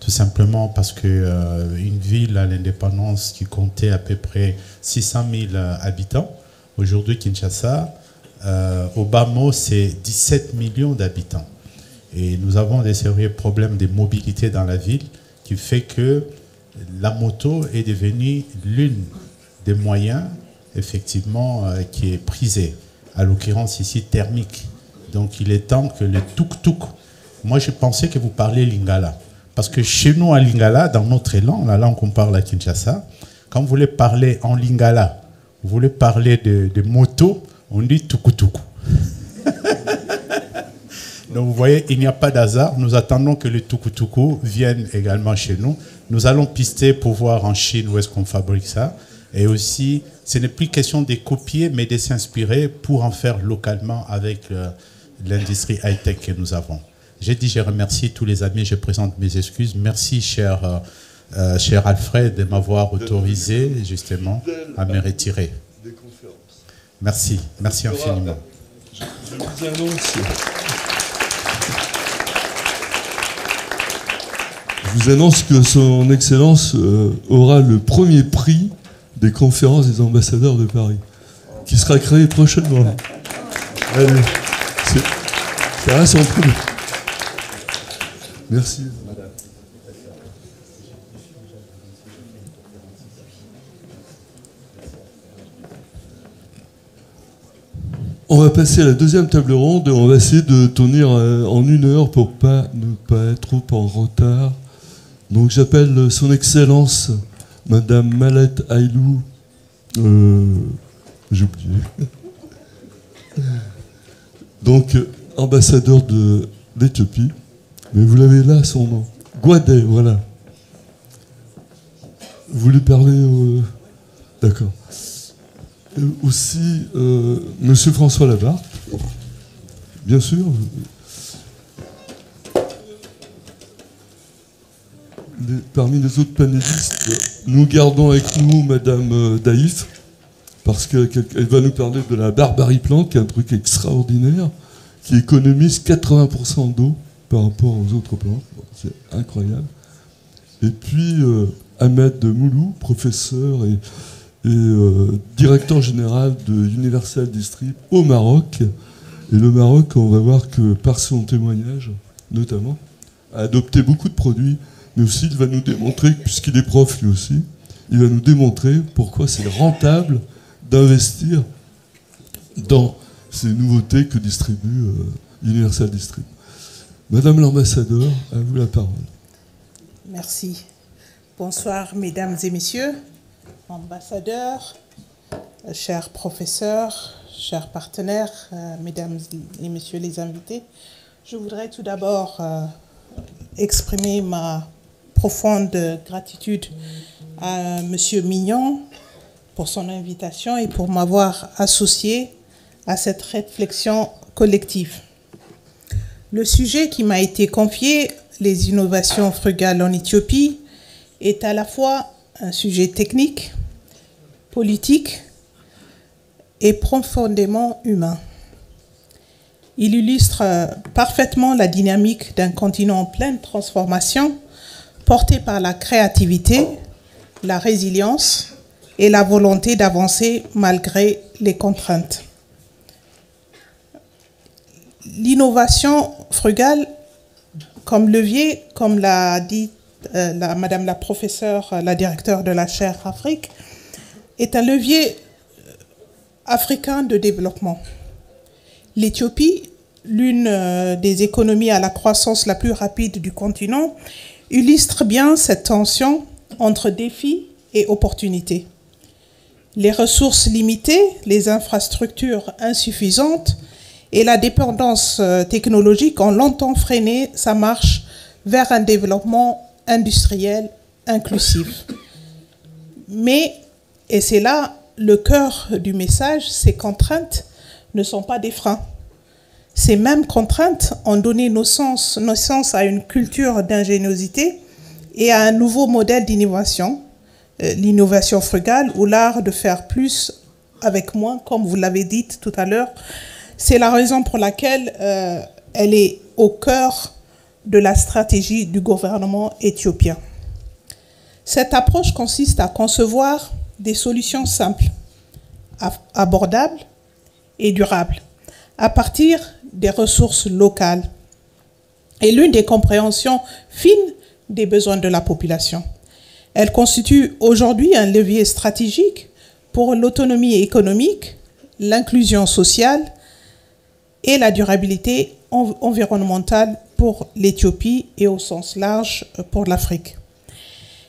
Speaker 4: tout simplement parce qu'une ville à l'indépendance qui comptait à peu près 600 000 habitants, aujourd'hui Kinshasa, au bas mot, c'est 17 millions d'habitants. Et nous avons des sérieux problèmes de mobilité dans la ville qui fait que la moto est devenue l'une des moyens, effectivement, qui est prisée. À l'occurrence ici, thermique. Donc il est temps que le tuk-tuk... Moi, je pensais que vous parliez lingala. Parce que chez nous, à Lingala, dans notre langue, la langue qu'on parle à Kinshasa, quand vous voulez parler en lingala, vous voulez parler de moto, on dit tuk-tuk. Donc vous voyez, il n'y a pas d'hasard. Nous attendons que le tuk-tuk vienne également chez nous. Nous allons pister pour voir en Chine où est-ce qu'on fabrique ça. Et aussi, ce n'est plus question de copier, mais de s'inspirer pour en faire localement avec l'industrie high-tech que nous avons. J'ai dit, je remercie tous les amis, je présente mes excuses. Merci, cher cher Alfred, de m'avoir autorisé justement à me retirer. Merci, merci infiniment.
Speaker 1: Je vous annonce que son Excellence aura le premier prix des conférences des ambassadeurs de Paris, qui sera créé prochainement. Allez, c'est un son prix. Merci. On va passer à la deuxième table ronde et on va essayer de tenir en 1 heure pour ne pas être trop en retard. Donc j'appelle son Excellence Madame Malette Aylou. J'ai oublié. Donc ambassadeur d'Éthiopie. Mais vous l'avez là, son nom. Gwadé, voilà. Vous voulez parler D'accord. Aussi, Monsieur François Labarthe, bien sûr. Parmi les autres panélistes, nous gardons avec nous Madame Daïf, parce qu'elle va nous parler de la barbarie plante, qui est un truc extraordinaire, qui économise 80% d'eau par rapport aux autres plantes. C'est incroyable. Et puis, Ahmed Moulou, professeur et directeur général de Universal Distrib au Maroc. Et le Maroc, on va voir que par son témoignage, notamment, a adopté beaucoup de produits, mais aussi il va nous démontrer, puisqu'il est prof lui aussi, il va nous démontrer pourquoi c'est rentable d'investir dans ces nouveautés que distribue Universal Distrib. Madame l'ambassadeur, à vous la parole.
Speaker 9: Merci. Bonsoir, mesdames et messieurs, ambassadeurs, chers professeurs, chers partenaires, mesdames et messieurs les invités. Je voudrais tout d'abord exprimer ma profonde gratitude à Monsieur Mignon pour son invitation et pour m'avoir associé à cette réflexion collective. Le sujet qui m'a été confié, les innovations frugales en Éthiopie, est à la fois un sujet technique, politique et profondément humain. Il illustre parfaitement la dynamique d'un continent en pleine transformation, porté par la créativité, la résilience et la volonté d'avancer malgré les contraintes. L'innovation frugale comme levier, comme l'a dit Madame la professeure, la directeure de la chaire Afrique, est un levier africain de développement. L'Éthiopie, l'une des économies à la croissance la plus rapide du continent, illustre bien cette tension entre défis et opportunités. Les ressources limitées, les infrastructures insuffisantes et la dépendance technologique ont longtemps freiné sa marche vers un développement industriel inclusif. Mais, et c'est là le cœur du message, ces contraintes ne sont pas des freins. Ces mêmes contraintes ont donné naissance à une culture d'ingéniosité et à un nouveau modèle d'innovation, l'innovation frugale ou l'art de faire plus avec moins, comme vous l'avez dit tout à l'heure. C'est la raison pour laquelle elle est au cœur de la stratégie du gouvernement éthiopien. Cette approche consiste à concevoir des solutions simples, abordables et durables, à partir des ressources locales et l'une des compréhensions fines des besoins de la population. Elle constitue aujourd'hui un levier stratégique pour l'autonomie économique, l'inclusion sociale et la durabilité environnementale pour l'Éthiopie et au sens large pour l'Afrique.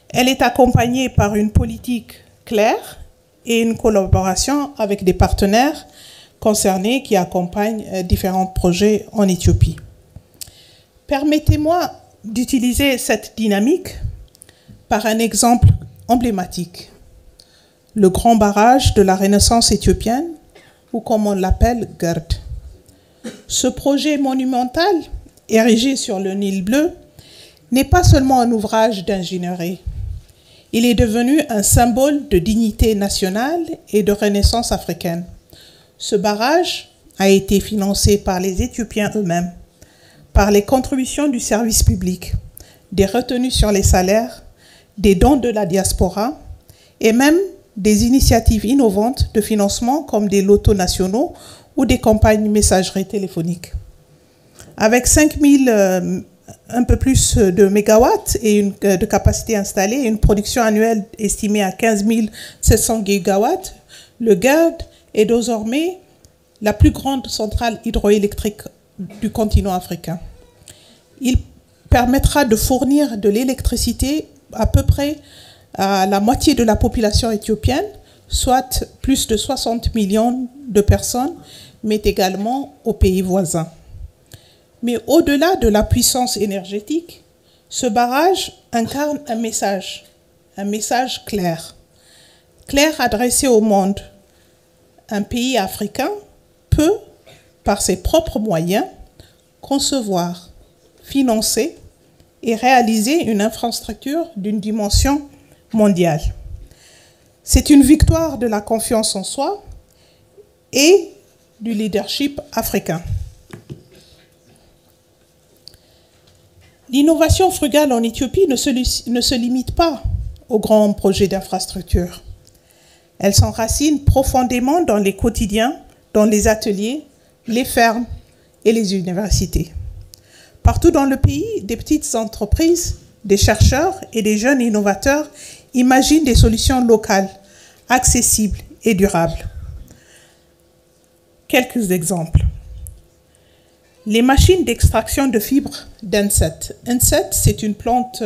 Speaker 9: Elle est accompagnée par une politique claire et une collaboration avec des partenaires concernés qui accompagnent différents projets en Éthiopie. Permettez-moi d'utiliser cette dynamique par un exemple emblématique. Le grand barrage de la Renaissance éthiopienne, ou comme on l'appelle, GERD. Ce projet monumental, érigé sur le Nil bleu, n'est pas seulement un ouvrage d'ingénierie, Il est devenu un symbole de dignité nationale et de renaissance africaine. Ce barrage a été financé par les Éthiopiens eux-mêmes, par les contributions du service public, des retenues sur les salaires, des dons de la diaspora et même des initiatives innovantes de financement comme des lotos nationaux ou des campagnes messagerie téléphonique. Avec 5000 un peu plus de mégawatts et de capacité installée, une production annuelle estimée à 15 700 gigawatts, le GERD est désormais la plus grande centrale hydroélectrique du continent africain. Il permettra de fournir de l'électricité à peu près à la moitié de la population éthiopienne, soit plus de 60 millions de personnes, mais également aux pays voisins. Mais au-delà de la puissance énergétique, ce barrage incarne un message clair adressé au monde. Un pays africain peut, par ses propres moyens, concevoir, financer et réaliser une infrastructure d'une dimension mondiale. C'est une victoire de la confiance en soi et du leadership africain. L'innovation frugale en Éthiopie ne se limite pas aux grands projets d'infrastructure. Elle s'enracine profondément dans les quotidiens, dans les ateliers, les fermes et les universités. Partout dans le pays, des petites entreprises, des chercheurs et des jeunes innovateurs imaginent des solutions locales, accessibles et durables. Quelques exemples. Les machines d'extraction de fibres d'insectes. Insectes, c'est une plante,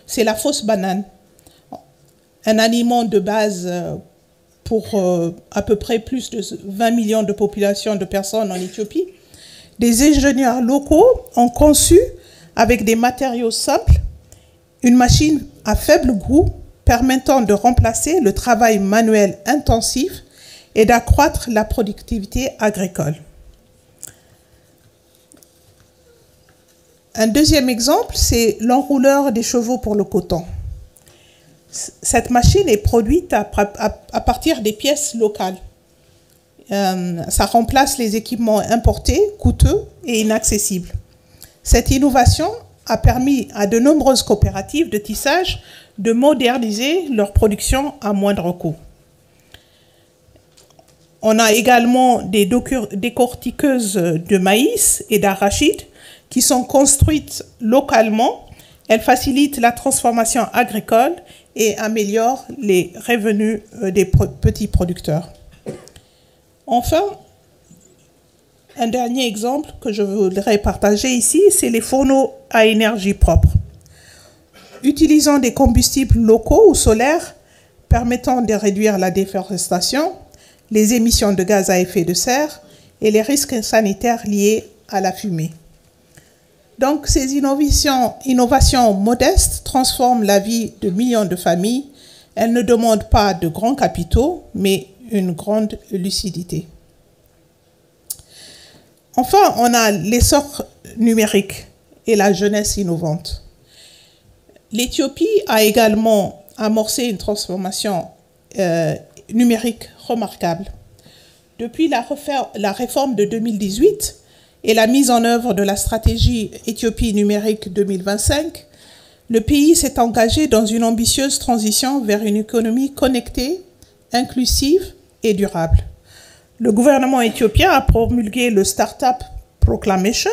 Speaker 9: c'est la fausse banane, un aliment de base pour à peu près plus de 20 millions de populations de personnes en Éthiopie. Des ingénieurs locaux ont conçu, avec des matériaux simples, une machine à faible coût permettant de remplacer le travail manuel intensif et d'accroître la productivité agricole. Un deuxième exemple, c'est l'enrouleur des chevaux pour le coton. Cette machine est produite à partir des pièces locales. Ça remplace les équipements importés, coûteux et inaccessibles. Cette innovation a permis à de nombreuses coopératives de tissage de moderniser leur production à moindre coût. On a également des décortiqueuses de maïs et d'arachide qui sont construites localement. Elles facilitent la transformation agricole et améliorent les revenus des petits producteurs. Enfin, un dernier exemple que je voudrais partager ici, c'est les fourneaux à énergie propre. Utilisant des combustibles locaux ou solaires permettant de réduire la déforestation, les émissions de gaz à effet de serre et les risques sanitaires liés à la fumée. Donc, ces innovations modestes transforment la vie de millions de familles. Elles ne demandent pas de grands capitaux, mais une grande lucidité. Enfin, on a l'essor numérique et la jeunesse innovante. L'Éthiopie a également amorcé une transformation numérique remarquable. Depuis la réforme de 2018 et la mise en œuvre de la stratégie Éthiopie numérique 2025, le pays s'est engagé dans une ambitieuse transition vers une économie connectée, inclusive et durable. Le gouvernement éthiopien a promulgué le Startup Proclamation,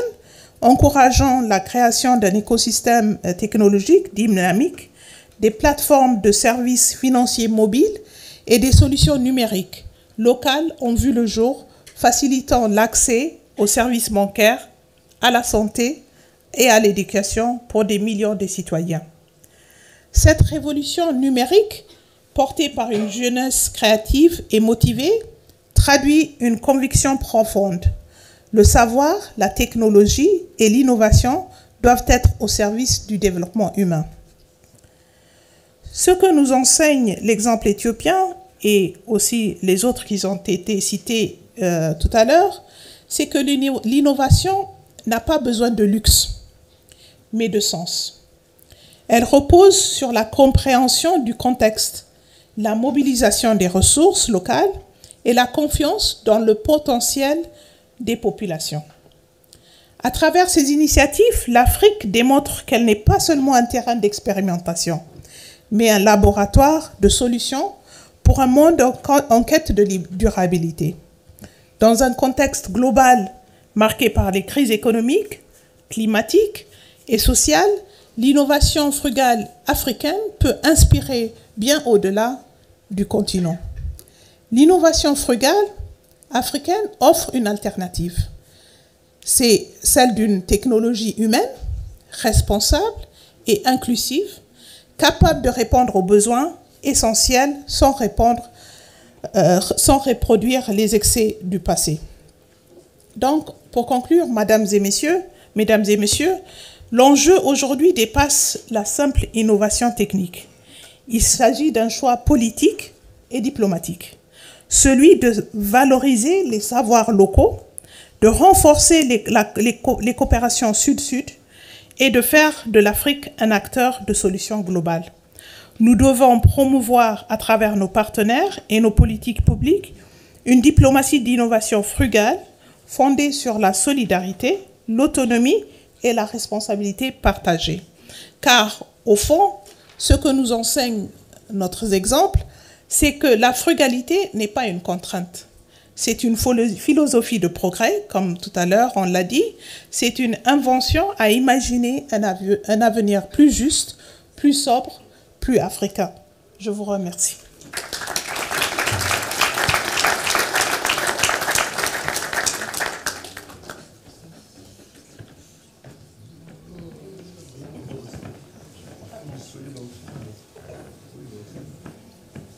Speaker 9: encourageant la création d'un écosystème technologique dynamique, des plateformes de services financiers mobiles et des solutions numériques locales ont vu le jour, facilitant l'accès aux services bancaires, à la santé et à l'éducation pour des millions de citoyens. Cette révolution numérique, portée par une jeunesse créative et motivée, traduit une conviction profonde. Le savoir, la technologie et l'innovation doivent être au service du développement humain. Ce que nous enseigne l'exemple éthiopien et aussi les autres qui ont été cités tout à l'heure, c'est que l'innovation n'a pas besoin de luxe, mais de sens. Elle repose sur la compréhension du contexte, la mobilisation des ressources locales et la confiance dans le potentiel des populations. À travers ces initiatives, l'Afrique démontre qu'elle n'est pas seulement un terrain d'expérimentation, mais un laboratoire de solutions pour un monde en quête de durabilité. Dans un contexte global marqué par les crises économiques, climatiques et sociales, l'innovation frugale africaine peut inspirer bien au-delà du continent. L'innovation frugale africaine offre une alternative. C'est celle d'une technologie humaine, responsable et inclusive, capable de répondre aux besoins essentiels sans reproduire les excès du passé. Donc, pour conclure, mesdames et messieurs, l'enjeu aujourd'hui dépasse la simple innovation technique. Il s'agit d'un choix politique et diplomatique, celui de valoriser les savoirs locaux, de renforcer les coopérations sud-sud et de faire de l'Afrique un acteur de solutions globales. Nous devons promouvoir à travers nos partenaires et nos politiques publiques une diplomatie d'innovation frugale fondée sur la solidarité, l'autonomie et la responsabilité partagée. Car, au fond, ce que nous enseigne notre exemple, c'est que la frugalité n'est pas une contrainte. C'est une philosophie de progrès, comme tout à l'heure on l'a dit. C'est une invention à imaginer un avenir plus juste, plus sobre, plus africain. Je vous remercie.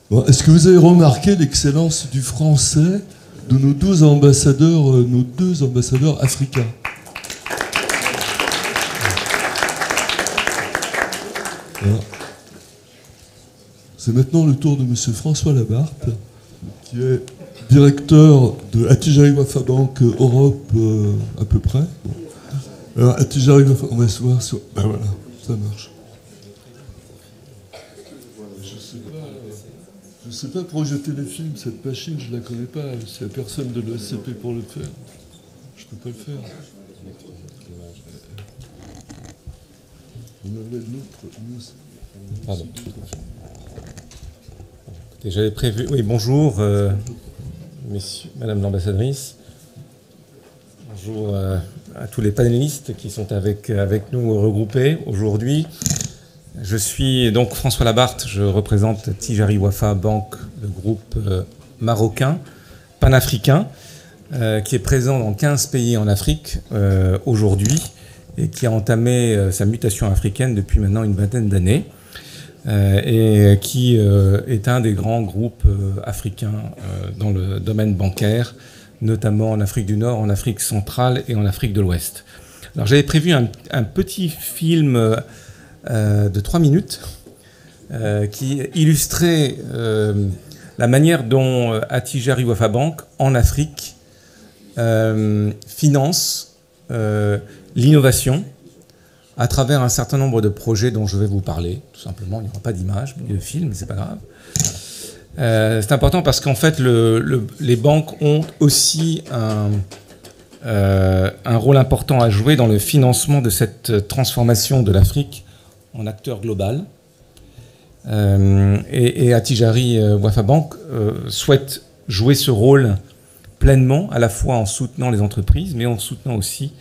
Speaker 1: Bon, est-ce que vous avez remarqué l'excellence du français de nos deux ambassadeurs africains? Voilà. C'est maintenant le tour de M. François Labarthe, qui est directeur de Attijari Wafa Bank Europe à peu près. Bon. Alors, Attijari Wafa, on va se voir sur... Ben voilà, ça marche. Je ne sais pas projeter les films, cette machine, je ne la connais pas. S'il n'y a personne de l'ESCP pour le faire, je ne peux pas le faire. On avait l'autre...
Speaker 10: Pardon. J'avais prévu... Oui, bonjour, messieurs, madame l'ambassadrice. Bonjour à tous les panélistes qui sont avec nous regroupés aujourd'hui. Je suis donc François Labarthe, je représente Attijari Wafa Bank, le groupe marocain, panafricain, qui est présent dans 15 pays en Afrique aujourd'hui et qui a entamé sa mutation africaine depuis maintenant une vingtaine d'années et qui est un des grands groupes africains dans le domaine bancaire, notamment en Afrique du Nord, en Afrique centrale et en Afrique de l'Ouest. Alors j'avais prévu un petit film de 3 minutes qui illustrait la manière dont Attijari Wafa Bank en Afrique finance l'innovation à travers un certain nombre de projets dont je vais vous parler. Tout simplement, il n'y aura pas d'image, de film, mais c'est pas grave. C'est important parce qu'en fait, les banques ont aussi un rôle important à jouer dans le financement de cette transformation de l'Afrique en acteur global. Et Attijari Wafa Bank souhaite jouer ce rôle pleinement, à la fois en soutenant les entreprises, mais en soutenant aussi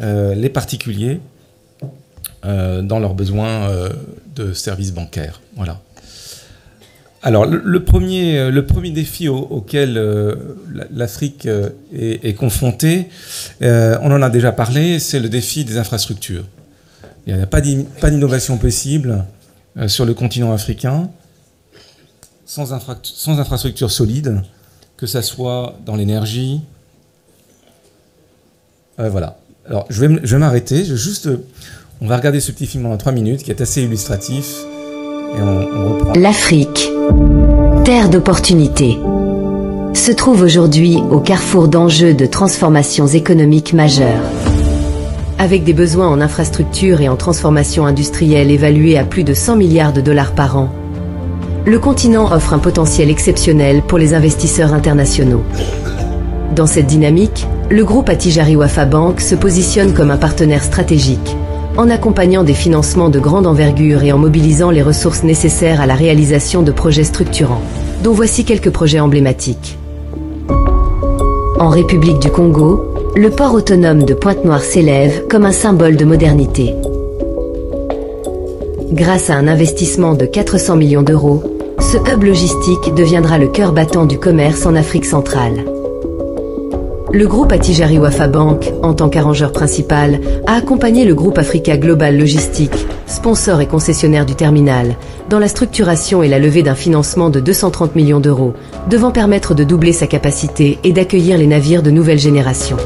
Speaker 10: les particuliers dans leurs besoins de services bancaires. Voilà. Alors, le premier défi auquel l'Afrique est confrontée, on en a déjà parlé, c'est le défi des infrastructures. Il n'y a pas d'innovation possible sur le continent africain sans infrastructures solides, que ça soit dans l'énergie. Voilà. Alors, je vais m'arrêter. On va regarder ce petit film en 3 minutes qui est assez illustratif. Et on reprend.
Speaker 11: L'Afrique, terre d'opportunités, se trouve aujourd'hui au carrefour d'enjeux de transformations économiques majeures. avec des besoins en infrastructures et en transformation industrielle évalués à plus de 100 milliards de dollars par an. Le continent offre un potentiel exceptionnel pour les investisseurs internationaux. Dans cette dynamique, le groupe Attijari Wafa Bank se positionne comme un partenaire stratégique, en accompagnant des financements de grande envergure et en mobilisant les ressources nécessaires à la réalisation de projets structurants, dont voici quelques projets emblématiques. En République du Congo, le port autonome de Pointe-Noire s'élève comme un symbole de modernité. Grâce à un investissement de 400 millions d'euros, ce hub logistique deviendra le cœur battant du commerce en Afrique centrale. Le groupe Attijari Wafa Bank, en tant qu'arrangeur principal, a accompagné le groupe Africa Global Logistique, sponsor et concessionnaire du terminal, dans la structuration et la levée d'un financement de 230 millions d'euros, devant permettre de doubler sa capacité et d'accueillir les navires de nouvelle génération.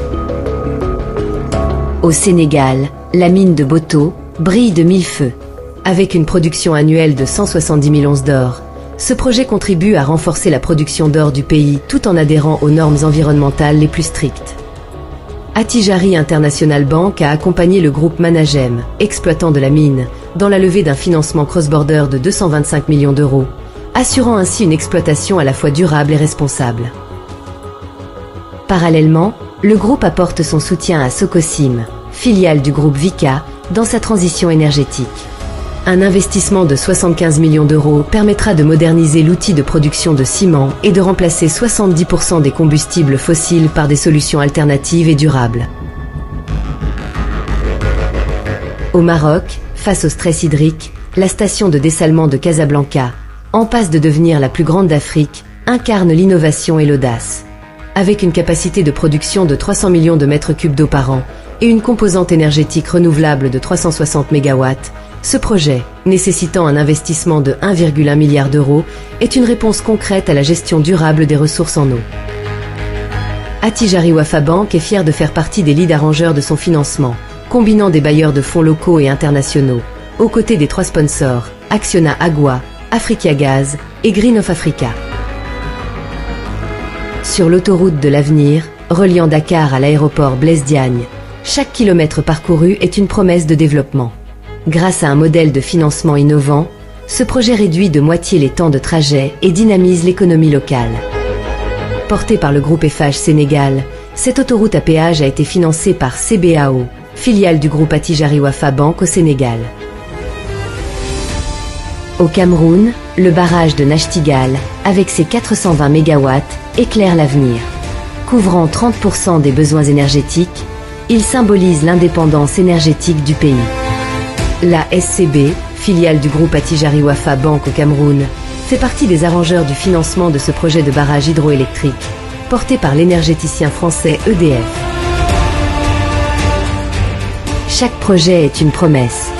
Speaker 11: Au Sénégal, la mine de Boto brille de mille feux. Avec une production annuelle de 170 000 onces d'or, ce projet contribue à renforcer la production d'or du pays tout en adhérant aux normes environnementales les plus strictes. Attijari International Bank a accompagné le groupe Managem, exploitant de la mine, dans la levée d'un financement cross-border de 225 millions d'euros, assurant ainsi une exploitation à la fois durable et responsable. Parallèlement, le groupe apporte son soutien à Socosim, filiale du groupe Vicat, dans sa transition énergétique. Un investissement de 75 millions d'euros permettra de moderniser l'outil de production de ciment et de remplacer 70% des combustibles fossiles par des solutions alternatives et durables. Au Maroc, face au stress hydrique, la station de dessalement de Casablanca, en passe de devenir la plus grande d'Afrique, incarne l'innovation et l'audace. Avec une capacité de production de 300 millions de mètres cubes d'eau par an et une composante énergétique renouvelable de 360 MW, ce projet, nécessitant un investissement de 1,1 milliard d'euros, est une réponse concrète à la gestion durable des ressources en eau. Attijari Wafa Bank est fier de faire partie des lead arrangeurs de son financement, combinant des bailleurs de fonds locaux et internationaux, aux côtés des 3 sponsors, Acciona Agua, Africa Gaz et Green of Africa. Sur l'autoroute de l'avenir, reliant Dakar à l'aéroport Blaise Diagne, chaque kilomètre parcouru est une promesse de développement. Grâce à un modèle de financement innovant, ce projet réduit de moitié les temps de trajet et dynamise l'économie locale. Portée par le groupe Eiffage Sénégal, cette autoroute à péage a été financée par CBAO, filiale du groupe Attijari Wafa Bank au Sénégal. Au Cameroun, le barrage de Nachtigal, avec ses 420 MW, éclaire l'avenir. Couvrant 30% des besoins énergétiques, il symbolise l'indépendance énergétique du pays. La SCB, filiale du groupe Attijari Wafa Bank au Cameroun, fait partie des arrangeurs du financement de ce projet de barrage hydroélectrique, porté par l'énergéticien français EDF. Chaque projet est une promesse.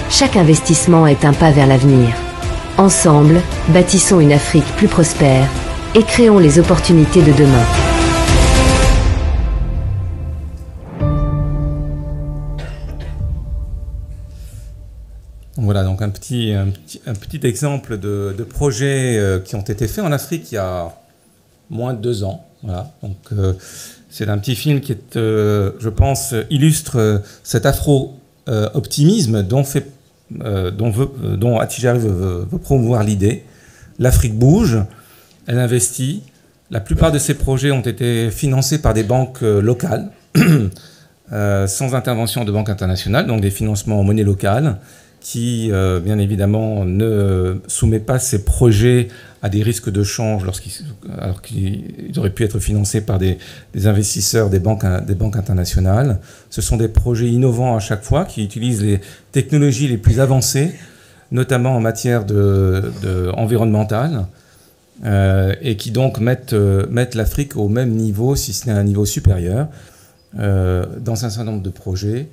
Speaker 11: Chaque investissement est un pas vers l'avenir. Ensemble, bâtissons une Afrique plus prospère et créons les opportunités de demain.
Speaker 10: Voilà donc un petit exemple de projets qui ont été faits en Afrique il y a moins de 2 ans. Voilà. Donc c'est un petit film qui est, je pense, illustre cet afro-optimisme dont Attijari veut promouvoir l'idée. L'Afrique bouge, elle investit. La plupart de ces projets ont été financés par des banques locales, sans intervention de banques internationales, donc des financements en monnaie locale, qui, bien évidemment, ne soumet pas ces projets à des risques de change alors qu'ils auraient pu être financés par des investisseurs des banques internationales. Ce sont des projets innovants à chaque fois qui utilisent les technologies les plus avancées, notamment en matière environnementale, et qui donc mettent l'Afrique au même niveau, si ce n'est à un niveau supérieur, dans un certain nombre de projets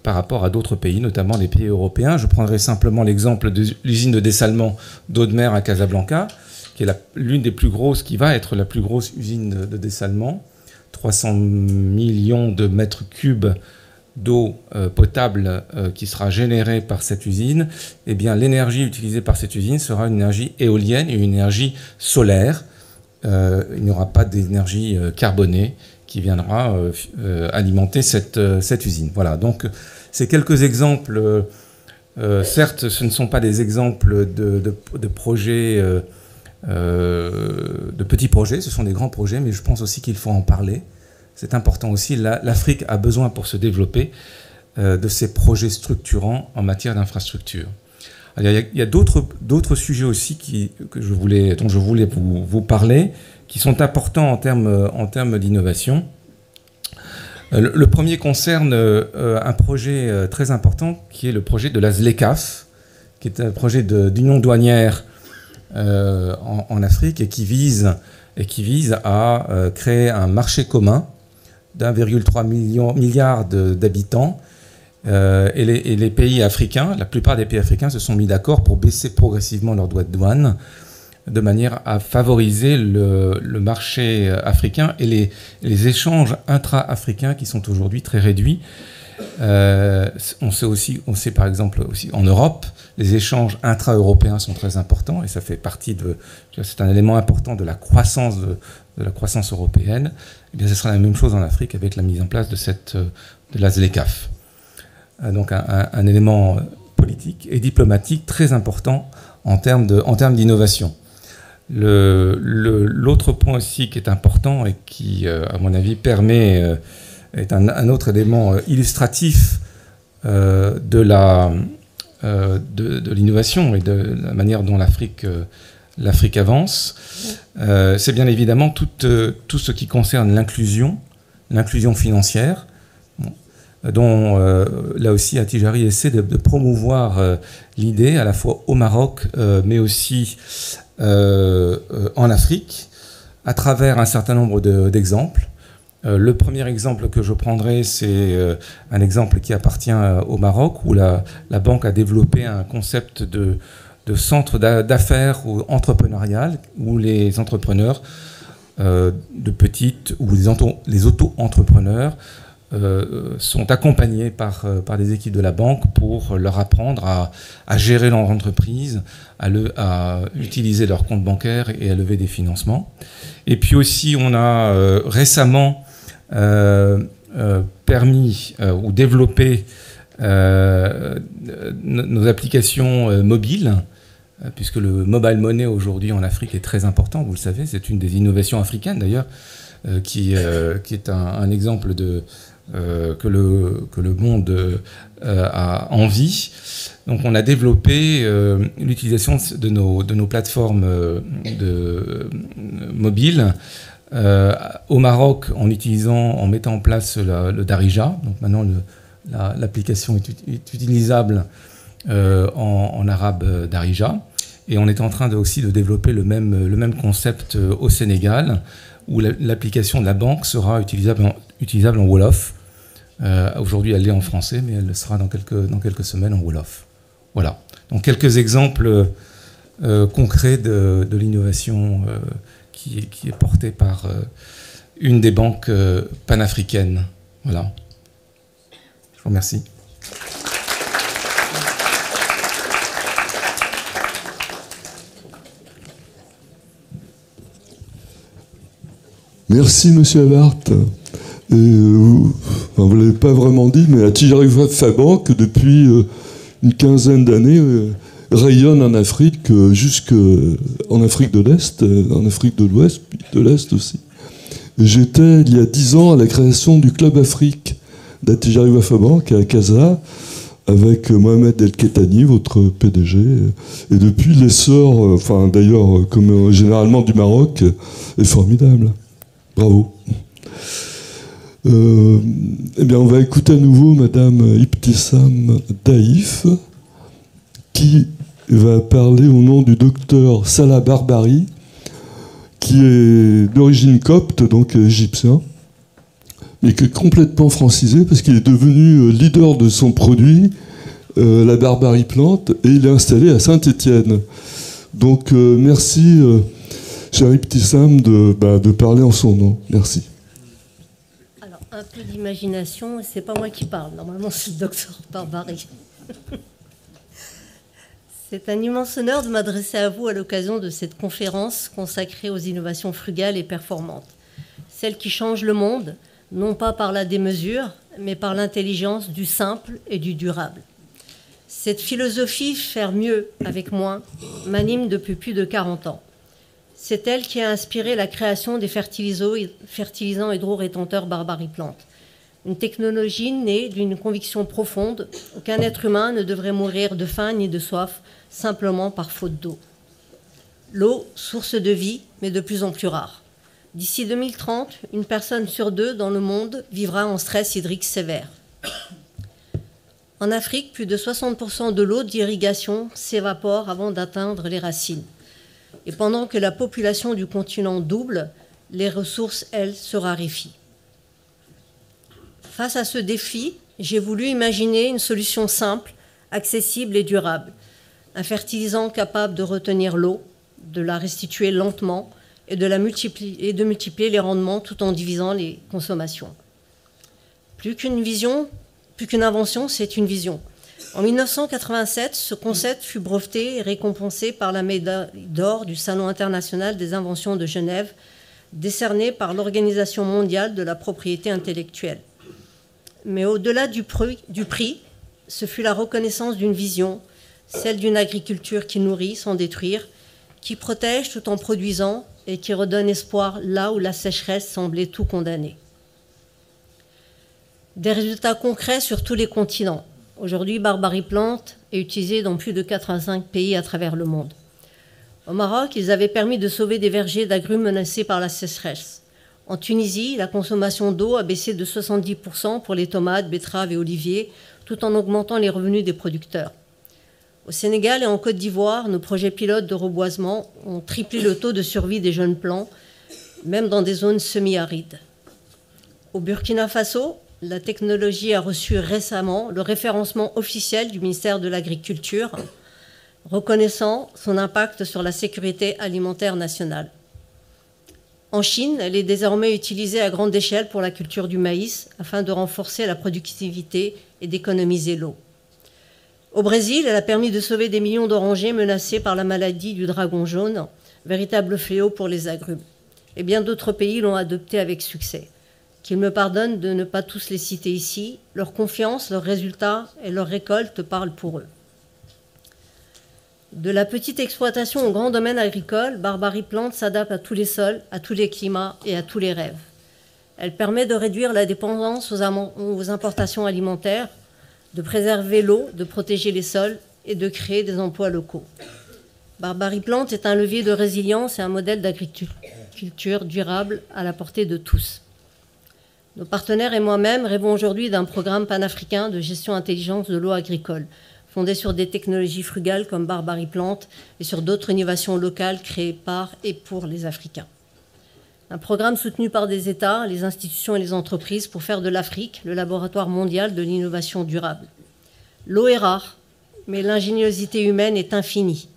Speaker 10: par rapport à d'autres pays, notamment les pays européens. Je prendrai simplement l'exemple de l'usine de dessalement d'eau de mer à Casablanca, qui est l'une des plus grosses, qui va être la plus grosse usine de dessalement. 300 millions de mètres cubes d'eau potable qui sera générée par cette usine. Eh bien, l'énergie utilisée par cette usine sera une énergie éolienne et une énergie solaire. Il n'y aura pas d'énergie carbonée qui viendra alimenter cette usine. Voilà, donc c'est quelques exemples. Certes, ce ne sont pas des exemples de projets, de petits projets, ce sont des grands projets, mais je pense aussi qu'il faut en parler. C'est important aussi. L'Afrique a besoin, pour se développer, de ces projets structurants en matière d'infrastructure. Il y a d'autres sujets aussi dont je voulais vous parler, qui sont importants en termes d'innovation. Le premier concerne un projet très important, qui est le projet de la ZLECAf, qui est un projet d'union douanière en Afrique et qui vise à créer un marché commun d'1,3 milliard d'habitants. Et les pays africains, la plupart des pays africains se sont mis d'accord pour baisser progressivement leurs droits de douane, de manière à favoriser le marché africain et les échanges intra-africains qui sont aujourd'hui très réduits. On sait par exemple aussi en Europe, les échanges intra-européens sont très importants et ça fait partie c'est un élément important de la croissance européenne. Et bien, ce sera la même chose en Afrique avec la mise en place de la ZLECAf. Donc un élément politique et diplomatique très important en termes d'innovation. L'autre point aussi qui est important et qui, à mon avis, est un autre élément illustratif de l'innovation et de la manière dont l'Afrique avance, c'est bien évidemment tout ce qui concerne l'inclusion financière, dont là aussi Attijari essaie de promouvoir l'idée à la fois au Maroc mais aussi en Afrique à travers un certain nombre d'exemples. Le premier exemple que je prendrai, c'est un exemple qui appartient au Maroc, où la banque a développé un concept de centre d'affaires entrepreneurial, où les entrepreneurs de petites ou les auto-entrepreneurs sont accompagnés par des équipes de la banque pour leur apprendre à gérer leur entreprise, à utiliser leur compte bancaire et à lever des financements. Et puis aussi, on a récemment permis ou développé nos applications mobiles, puisque le mobile money aujourd'hui en Afrique est très important, vous le savez, c'est une des innovations africaines d'ailleurs, qui est un exemple que le monde a envie. Donc on a développé l'utilisation de nos plateformes mobiles au Maroc en mettant en place le Darija. Donc maintenant l'application est utilisable en arabe Darija. Et on est en train aussi de développer le même concept au Sénégal, où l'application de la banque sera utilisable en Wolof. Aujourd'hui, elle est en français, mais elle sera dans quelques semaines en Wolof. Voilà. Donc quelques exemples concrets de l'innovation qui est portée par une des banques panafricaines. Voilà. Je vous remercie.
Speaker 1: Merci, monsieur Avart. Vous ne l'avez pas vraiment dit, mais Attijari Fabank, depuis une quinzaine d'années, rayonne en Afrique, jusqu'en Afrique de l'Est, en Afrique de l'Ouest, puis de l'Est aussi. J'étais, il y a 10 ans, à la création du Club Afrique d'Attijari Fabank à Casa, avec Mohamed El Ketani, votre PDG. Et depuis, l'essor, d'ailleurs, comme généralement du Maroc, est formidable. Bravo. Eh bien, on va écouter à nouveau Madame Ibtissam Daïf, qui va parler au nom du docteur Salah Barbari, qui est d'origine copte, donc égyptien, mais qui est complètement francisé parce qu'il est devenu leader de son produit, la Barbari plante, et il est installé à Saint-Étienne. Donc, merci, cher Ibtissam, de parler en son nom. Merci.
Speaker 5: Un peu d'imagination, c'est pas moi qui parle, normalement c'est le docteur Barbari. C'est un immense honneur de m'adresser à vous à l'occasion de cette conférence consacrée aux innovations frugales et performantes. celle qui change le monde, non pas par la démesure, mais par l'intelligence du simple et du durable. Cette philosophie « faire mieux avec moins » m'anime depuis plus de 40 ans. C'est elle qui a inspiré la création des fertilisants hydro-rétenteurs Barbarie-Plante. Une technologie née d'une conviction profonde qu'aucun être humain ne devrait mourir de faim ni de soif simplement par faute d'eau. L'eau, source de vie, mais de plus en plus rare. D'ici 2030, une personne sur 2 dans le monde vivra en stress hydrique sévère. En Afrique, plus de 60% de l'eau d'irrigation s'évapore avant d'atteindre les racines. Et pendant que la population du continent double, les ressources, elles, se raréfient. Face à ce défi, j'ai voulu imaginer une solution simple, accessible et durable. Un fertilisant capable de retenir l'eau, de la restituer lentement et de multiplier les rendements tout en divisant les consommations. Plus qu'une invention, c'est une vision. En 1987, ce concept fut breveté et récompensé par la médaille d'or du Salon international des inventions de Genève, décerné par l'Organisation mondiale de la propriété intellectuelle. Mais au-delà du prix, ce fut la reconnaissance d'une vision, celle d'une agriculture qui nourrit sans détruire, qui protège tout en produisant et qui redonne espoir là où la sécheresse semblait tout condamner. Des résultats concrets sur tous les continents. Aujourd'hui, Barbarie-Plante est utilisée dans plus de 85 pays à travers le monde. Au Maroc, ils avaient permis de sauver des vergers d'agrumes menacés par la sécheresse. En Tunisie, la consommation d'eau a baissé de 70% pour les tomates, betteraves et oliviers, tout en augmentant les revenus des producteurs. Au Sénégal et en Côte d'Ivoire, nos projets pilotes de reboisement ont triplé le taux de survie des jeunes plants, même dans des zones semi-arides. Au Burkina Faso, la technologie a reçu récemment le référencement officiel du ministère de l'Agriculture, reconnaissant son impact sur la sécurité alimentaire nationale. En Chine, elle est désormais utilisée à grande échelle pour la culture du maïs afin de renforcer la productivité et d'économiser l'eau. Au Brésil, elle a permis de sauver des millions d'orangers menacés par la maladie du dragon jaune, véritable fléau pour les agrumes. Et bien d'autres pays l'ont adopté avec succès. Qu'ils me pardonnent de ne pas tous les citer ici, leur confiance, leurs résultats et leurs récoltes parlent pour eux. De la petite exploitation au grand domaine agricole, Barbarie-Plante s'adapte à tous les sols, à tous les climats et à tous les rêves. Elle permet de réduire la dépendance aux importations alimentaires, de préserver l'eau, de protéger les sols et de créer des emplois locaux. Barbarie-Plante est un levier de résilience et un modèle d'agriculture durable à la portée de tous. Nos partenaires et moi-même rêvons aujourd'hui d'un programme panafricain de gestion intelligente de l'eau agricole, fondé sur des technologies frugales comme Barbarie-Plante et sur d'autres innovations locales créées par et pour les Africains. Un programme soutenu par des États, les institutions et les entreprises pour faire de l'Afrique le laboratoire mondial de l'innovation durable. L'eau est rare, mais l'ingéniosité humaine est infinie.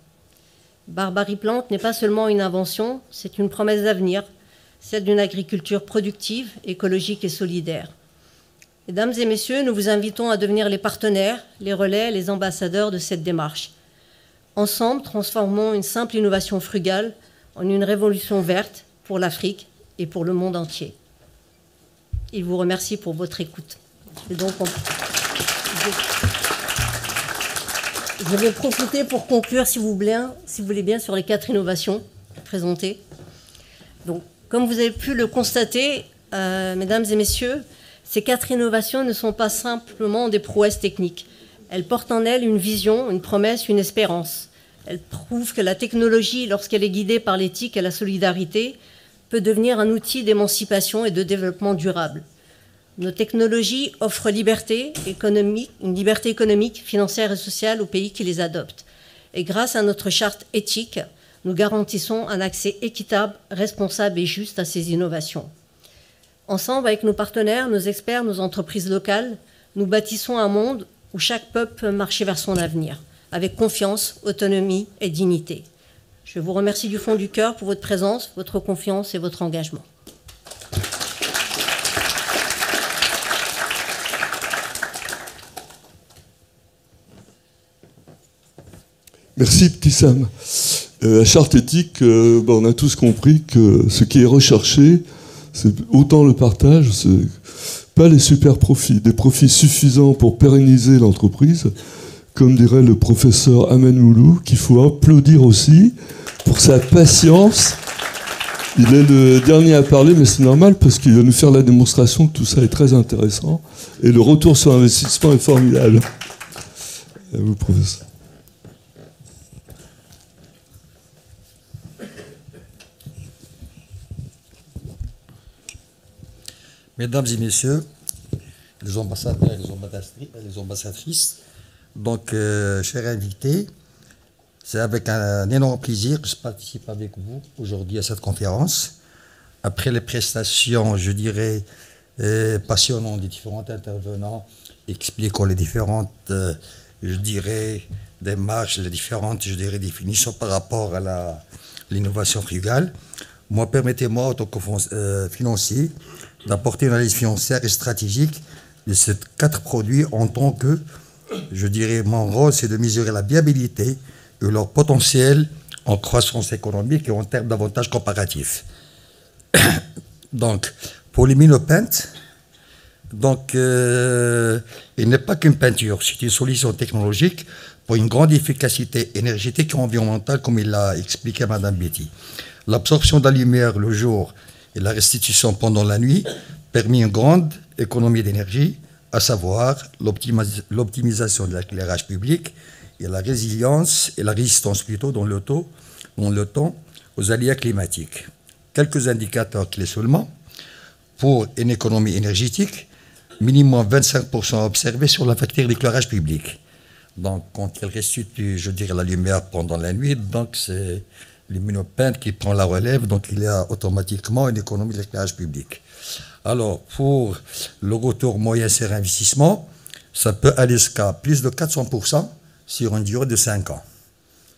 Speaker 5: Barbarie-Plante n'est pas seulement une invention, c'est une promesse d'avenir, celle d'une agriculture productive, écologique et solidaire. Mesdames et messieurs, nous vous invitons à devenir les partenaires, les relais, les ambassadeurs de cette démarche. Ensemble, transformons une simple innovation frugale en une révolution verte pour l'Afrique et pour le monde entier. Il vous remercie pour votre écoute. Et donc, je vais profiter pour conclure, si vous voulez bien, sur les 4 innovations présentées. Donc, comme vous avez pu le constater, mesdames et messieurs, ces 4 innovations ne sont pas simplement des prouesses techniques. Elles portent en elles une vision, une promesse, une espérance. Elles prouvent que la technologie, lorsqu'elle est guidée par l'éthique et la solidarité, peut devenir un outil d'émancipation et de développement durable. Nos technologies offrent une liberté économique, financière et sociale aux pays qui les adoptent. Et grâce à notre charte éthique, nous garantissons un accès équitable, responsable et juste à ces innovations. Ensemble, avec nos partenaires, nos experts, nos entreprises locales, nous bâtissons un monde où chaque peuple peut marcher vers son avenir, avec confiance, autonomie et dignité. Je vous remercie du fond du cœur pour votre présence, votre confiance et votre engagement.
Speaker 1: Merci, Petit Sam. La charte éthique, on a tous compris que ce qui est recherché, C'est autant le partage, c'est pas les super profits, des profits suffisants pour pérenniser l'entreprise, comme dirait le professeur Amen Moulou, qu'il faut applaudir aussi pour sa patience. Il est le dernier à parler, mais c'est normal parce qu'il va nous faire la démonstration que tout ça est très intéressant et le retour sur investissement est formidable. À vous, professeur.
Speaker 12: Mesdames et messieurs, les ambassadeurs et les ambassadrices, donc, chers invités, c'est avec un énorme plaisir que je participe avec vous aujourd'hui à cette conférence. Après les prestations, je dirais, passionnantes des différents intervenants, expliquant les différentes, je dirais, démarches, les différentes, je dirais, définitions par rapport à l'innovation frugale. Moi, permettez-moi, en tant que financier, d'apporter une analyse financière et stratégique de ces 4 produits en tant que, je dirais, mon rôle, c'est de mesurer la viabilité et leur potentiel en croissance économique et en termes d'avantages comparatifs. Donc, pour les minopeintes, donc, il n'est pas qu'une peinture, c'est une solution technologique pour une grande efficacité énergétique et environnementale, comme il l'a expliqué Mme Betty. L'absorption de la lumière le jour et la restitution pendant la nuit permet une grande économie d'énergie, à savoir l'optimisation de l'éclairage public et la résilience et la résistance plutôt dans le temps aux aléas climatiques. Quelques indicateurs clés seulement. Pour une économie énergétique, minimum 25% observé sur la facture d'éclairage public. Donc, quand elle restitue, je dirais, la lumière pendant la nuit, donc c'est l'immunopeintre qui prend la relève, donc il y a automatiquement une économie de l'éclairage public. Alors, pour le retour moyen sur investissement, ça peut aller jusqu'à plus de 400% sur une durée de 5 ans.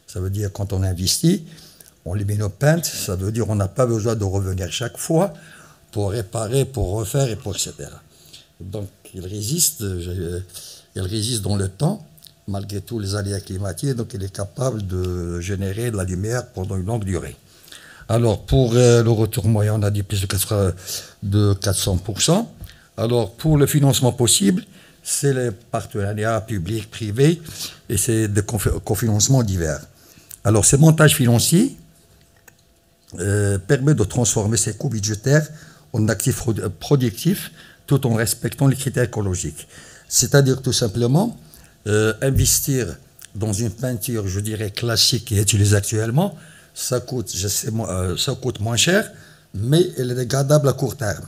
Speaker 12: Ça veut dire quand on investit, on l'immunopeintre, ça veut dire qu'on n'a pas besoin de revenir chaque fois pour réparer, pour refaire, et pour etc. Donc, il résiste dans le temps, malgré tous les aléas climatiques, donc il est capable de générer de la lumière pendant une longue durée. Alors, pour le retour moyen, on a dit plus de 400%. Alors, pour le financement possible, c'est les partenariats publics, privés, et c'est des cofinancements divers. Alors, ces montages financiers permettent de transformer ces coûts budgétaires en actifs productifs, tout en respectant les critères écologiques. C'est-à-dire, tout simplement, investir dans une peinture, je dirais, classique qui est utilisée actuellement, ça coûte moins cher, mais elle est dégradable à court terme.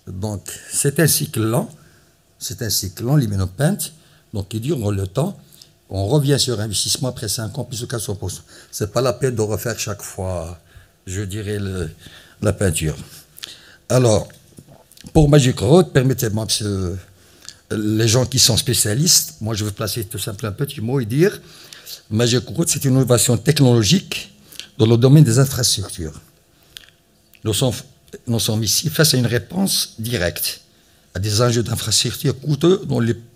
Speaker 12: Donc, c'est un cycle lent, l'immunopeintre, donc qui dure dans le temps. On revient sur investissement après 5 ans, plus de 400%. Ce n'est pas la peine de refaire chaque fois, je dirais, la peinture. Alors, pour Magic Road, permettez-moi, les gens qui sont spécialistes, moi je veux placer tout simplement un petit mot et dire, Magic Road, c'est une innovation technologique dans le domaine des infrastructures. Nous sommes ici face à une réponse directe à des enjeux d'infrastructures coûteux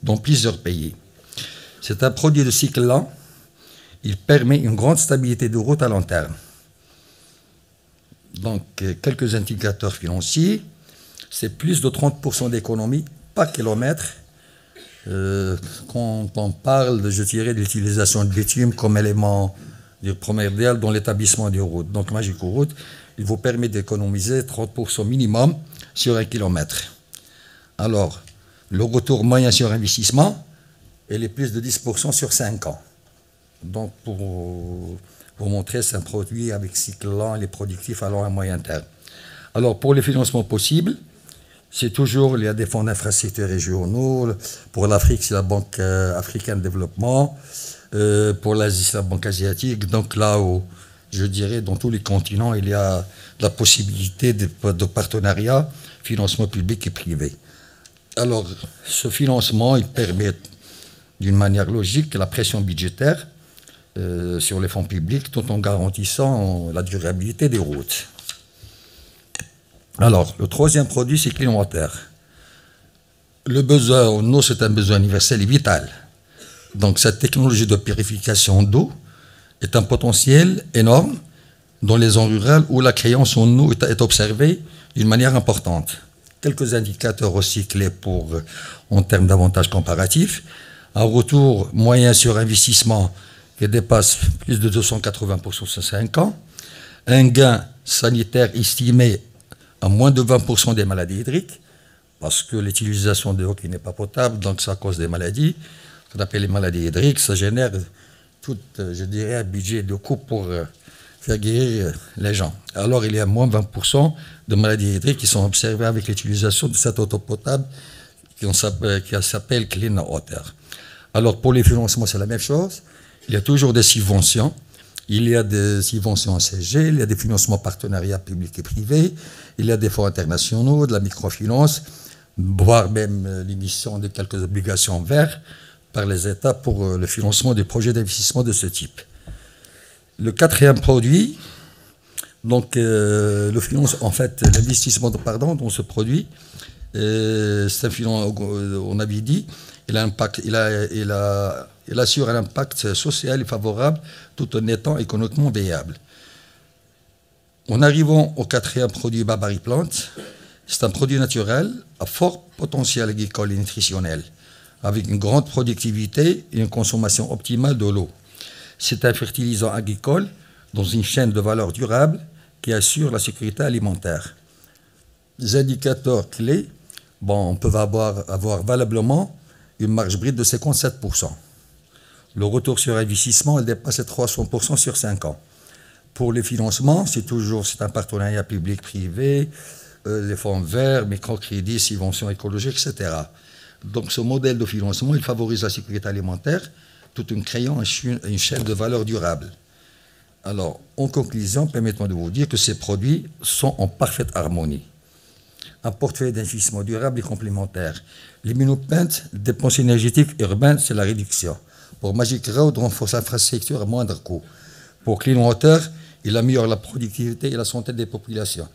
Speaker 12: dans plusieurs pays. C'est un produit de cycle lent. Il permet une grande stabilité de route à long terme. Donc, quelques indicateurs financiers. C'est plus de 30% d'économie par kilomètre. Quand on parle, je dirais, de l'utilisation de bitume comme élément primordial dans l'établissement des routes. Donc, Magic Road, il vous permet d'économiser 30% minimum sur 1 kilomètre. Alors, le retour moyen sur investissement, il est plus de 10% sur 5 ans. Donc, pour montrer, c'est un produit avec cycle lent, il est productif à long et moyen terme. Alors, pour les financements possibles, c'est toujours, il y a des fonds d'infrastructures régionaux. Pour l'Afrique, c'est la Banque africaine de développement. Pour l'Asie, c'est la Banque asiatique. Donc là où, je dirais, dans tous les continents, il y a la possibilité de partenariat, financement public et privé. Alors, ce financement, il permet, d'une manière logique, la pression budgétaire sur les fonds publics, tout en garantissant la durabilité des routes. Alors, le troisième produit, c'est Clean Water. Le besoin en eau, c'est un besoin universel et vital. Donc, cette technologie de purification d'eau est un potentiel énorme dans les zones rurales où la créance en eau est observée d'une manière importante. Quelques indicateurs recyclés en termes d'avantages comparatifs. Un retour moyen sur investissement qui dépasse plus de 280% sur 5 ans. Un gain sanitaire estimé à moins de 20% des maladies hydriques, parce que l'utilisation de l'eau qui n'est pas potable, donc ça cause des maladies. Ce qu'on appelle les maladies hydriques, ça génère tout, je dirais, un budget de coût pour faire guérir les gens. Alors il y a moins de 20% de maladies hydriques qui sont observées avec l'utilisation de cette eau potable qui s'appelle Clean Water. Alors pour les financements, c'est la même chose. Il y a toujours des subventions. Il y a des subventions en CG, il y a des financements partenariats publics et privés, il y a des fonds internationaux, de la microfinance, voire même l'émission de quelques obligations vertes par les États pour le financement des projets d'investissement de ce type. Le quatrième produit, donc le finance, en fait, l'investissement dans ce produit, c'est un financement, on avait dit, il assure un impact social et favorable tout en étant économiquement viable. En arrivant au quatrième produit, Barbarie Plant, c'est un produit naturel à fort potentiel agricole et nutritionnel, avec une grande productivité et une consommation optimale de l'eau. C'est un fertilisant agricole dans une chaîne de valeur durable qui assure la sécurité alimentaire. Les indicateurs clés, on peut avoir valablement une marge brute de 57%. Le retour sur investissement, elle dépasse 300% sur 5 ans. Pour les financements, c'est un partenariat public-privé, les fonds verts, microcrédits, subventions écologiques, etc. Donc ce modèle de financement, il favorise la sécurité alimentaire tout en créant une chaîne de valeur durable. Alors, en conclusion, permettez-moi de vous dire que ces produits sont en parfaite harmonie. Un portefeuille d'investissement durable et complémentaire. L'immunopente, dépenses énergétiques urbaines, c'est la réduction. Pour Magic Road, renforce l'infrastructure à moindre coût. Pour Clean Water, il améliore la productivité et la santé des populations.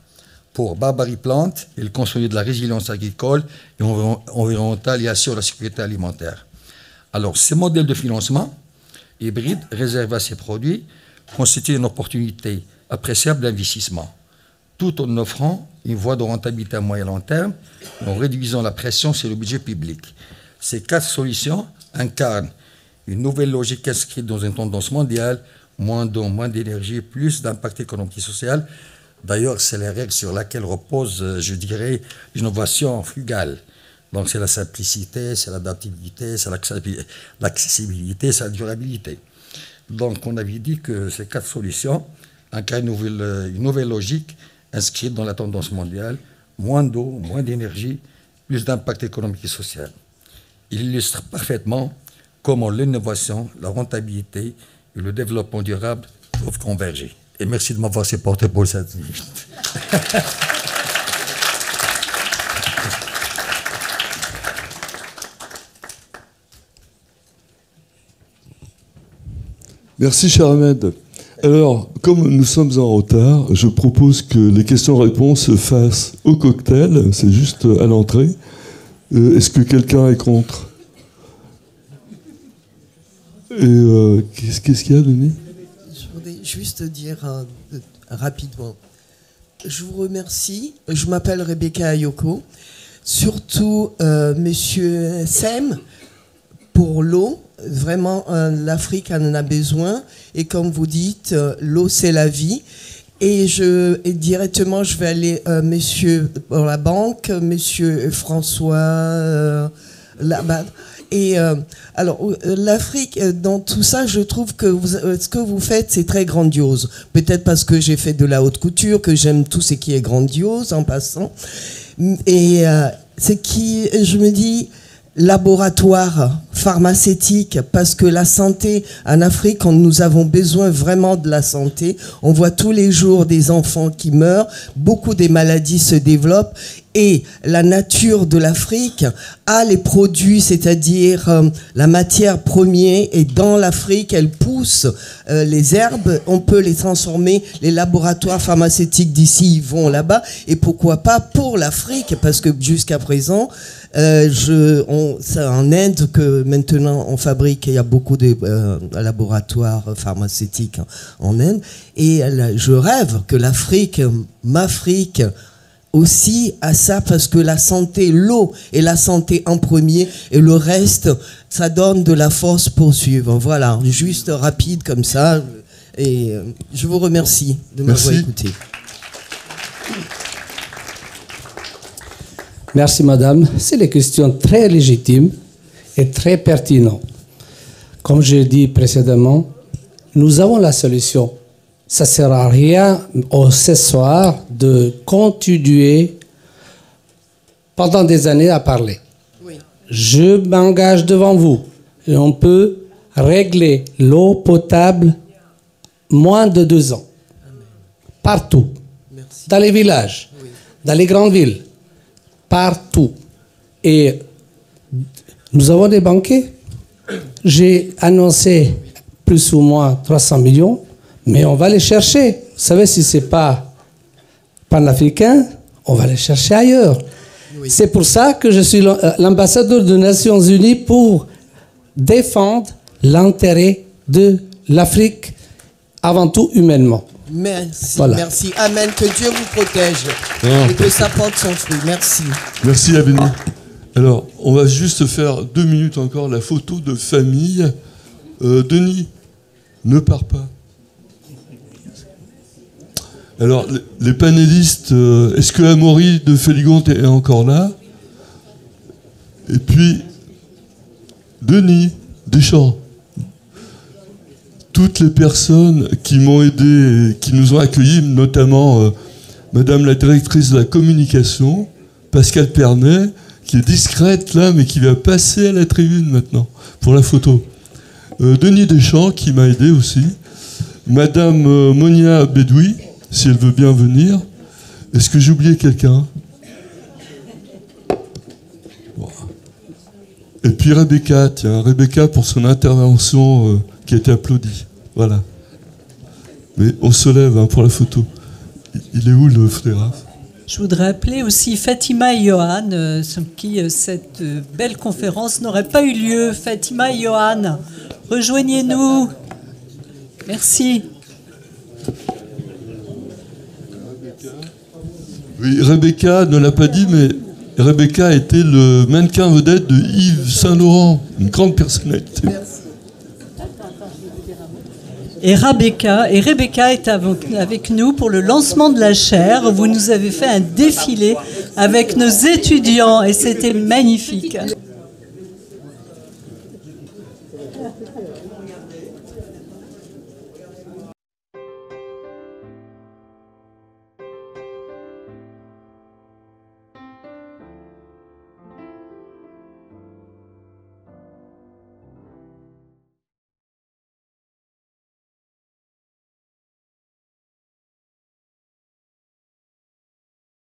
Speaker 12: Pour Barbarie Plant, il consolide la résilience agricole et environnementale et assure la sécurité alimentaire. Alors, ces modèles de financement hybrides réservés à ces produits constituent une opportunité appréciable d'investissement, tout en offrant une voie de rentabilité à moyen et long terme, en réduisant la pression sur le budget public. Ces 4 solutions incarnent une nouvelle logique inscrite dans une tendance mondiale, moins d'eau, moins d'énergie, plus d'impact économique et social. D'ailleurs, c'est les règles sur lesquelles repose, je dirais, l'innovation frugale. Donc c'est la simplicité, c'est l'adaptabilité, c'est l'accessibilité, c'est la durabilité. Donc on avait dit que ces 4 solutions incarnent une nouvelle logique inscrite dans la tendance mondiale, moins d'eau, moins d'énergie, plus d'impact économique et social. Il illustre parfaitement comment l'innovation, la rentabilité et le développement durable doivent converger. Et merci de m'avoir supporté pour cette minute.
Speaker 1: Merci, cher Ahmed. Alors, comme nous sommes en retard, je propose que les questions-réponses se fassent au cocktail, c'est juste à l'entrée. Est-ce que quelqu'un est contre ? Et qu'est-ce qu'il y a, Denis ?
Speaker 13: Je voudrais juste dire rapidement. Je vous remercie. Je m'appelle Rebecca Ayoko. Surtout, Monsieur Sem, pour l'eau. Vraiment, l'Afrique en a besoin. Et comme vous dites, l'eau, c'est la vie. Et directement, je vais aller, monsieur pour la banque, monsieur François Labad. Et alors, l'Afrique, dans tout ça, je trouve que ce que vous faites, c'est très grandiose. Peut-être parce que j'ai fait de la haute couture, que j'aime tout ce qui est grandiose, en passant. Et je me dis, laboratoire pharmaceutique, parce que la santé en Afrique, nous avons besoin vraiment de la santé. On voit tous les jours des enfants qui meurent, beaucoup des maladies se développent, et la nature de l'Afrique a les produits, c'est-à-dire la matière première, et dans l'Afrique, elle pousse les herbes, on peut les transformer, les laboratoires pharmaceutiques d'ici, ils vont là-bas, et pourquoi pas pour l'Afrique, parce que jusqu'à présent, C'est en Inde que maintenant on fabrique, il y a beaucoup de laboratoires pharmaceutiques en Inde. Et je rêve que m'Afrique aussi à ça, parce que la santé, l'eau est la santé en premier, et le reste, ça donne de la force pour suivre. Voilà, juste rapide comme ça. Et je vous remercie de m'avoir écouté.
Speaker 6: Merci madame. C'est des questions très légitimes et très pertinentes. Comme je l'ai dit précédemment, nous avons la solution. Ça ne sert à rien ce soir de continuer pendant des années à parler.
Speaker 13: Oui.
Speaker 6: Je m'engage devant vous et on peut régler l'eau potable moins de 2 ans. Partout.
Speaker 13: Merci.
Speaker 6: Dans les villages,
Speaker 13: Oui.
Speaker 6: dans les grandes villes, partout. Et nous avons des banquiers. J'ai annoncé plus ou moins 300 millions. Mais on va les chercher. Vous savez, si ce n'est pas panafricain, on va les chercher ailleurs. Oui. C'est pour ça que je suis l'ambassadeur des Nations Unies pour défendre l'intérêt de l'Afrique, avant tout humainement.
Speaker 13: Merci,
Speaker 6: voilà.
Speaker 13: Merci. Amen. Que Dieu vous protège et que ça porte son fruit. Merci.
Speaker 1: Merci, Abéni. Alors, on va juste faire 2 minutes encore la photo de famille. Denis, ne pars pas. Alors, les panélistes, est-ce que Amaury de Féligonte est encore là? Et puis, Denis Deschamps. Toutes les personnes qui m'ont aidé, qui nous ont accueillis, notamment Madame la directrice de la communication, Pascal Pernet, qui est discrète là, mais qui va passer à la tribune maintenant, pour la photo. Denis Deschamps, qui m'a aidé aussi. Madame Monia Bedoui, si elle veut bien venir. Est-ce que j'ai oublié quelqu'un? Et puis Rebecca, tiens, Rebecca pour son intervention qui a été applaudie. Voilà. Mais on se lève pour la photo. Il est où le photographe?
Speaker 14: Je voudrais appeler aussi Fatima et Johan, sans qui cette belle conférence n'aurait pas eu lieu. Fatima et Johan, rejoignez-nous. Merci.
Speaker 1: Oui, Rebecca ne l'a pas dit, mais Rebecca était le mannequin vedette de Yves Saint-Laurent, une grande personnalité.
Speaker 13: Merci.
Speaker 14: Et Rebecca est avec nous pour le lancement de la chaire. Vous nous avez fait un défilé avec nos étudiants et c'était magnifique.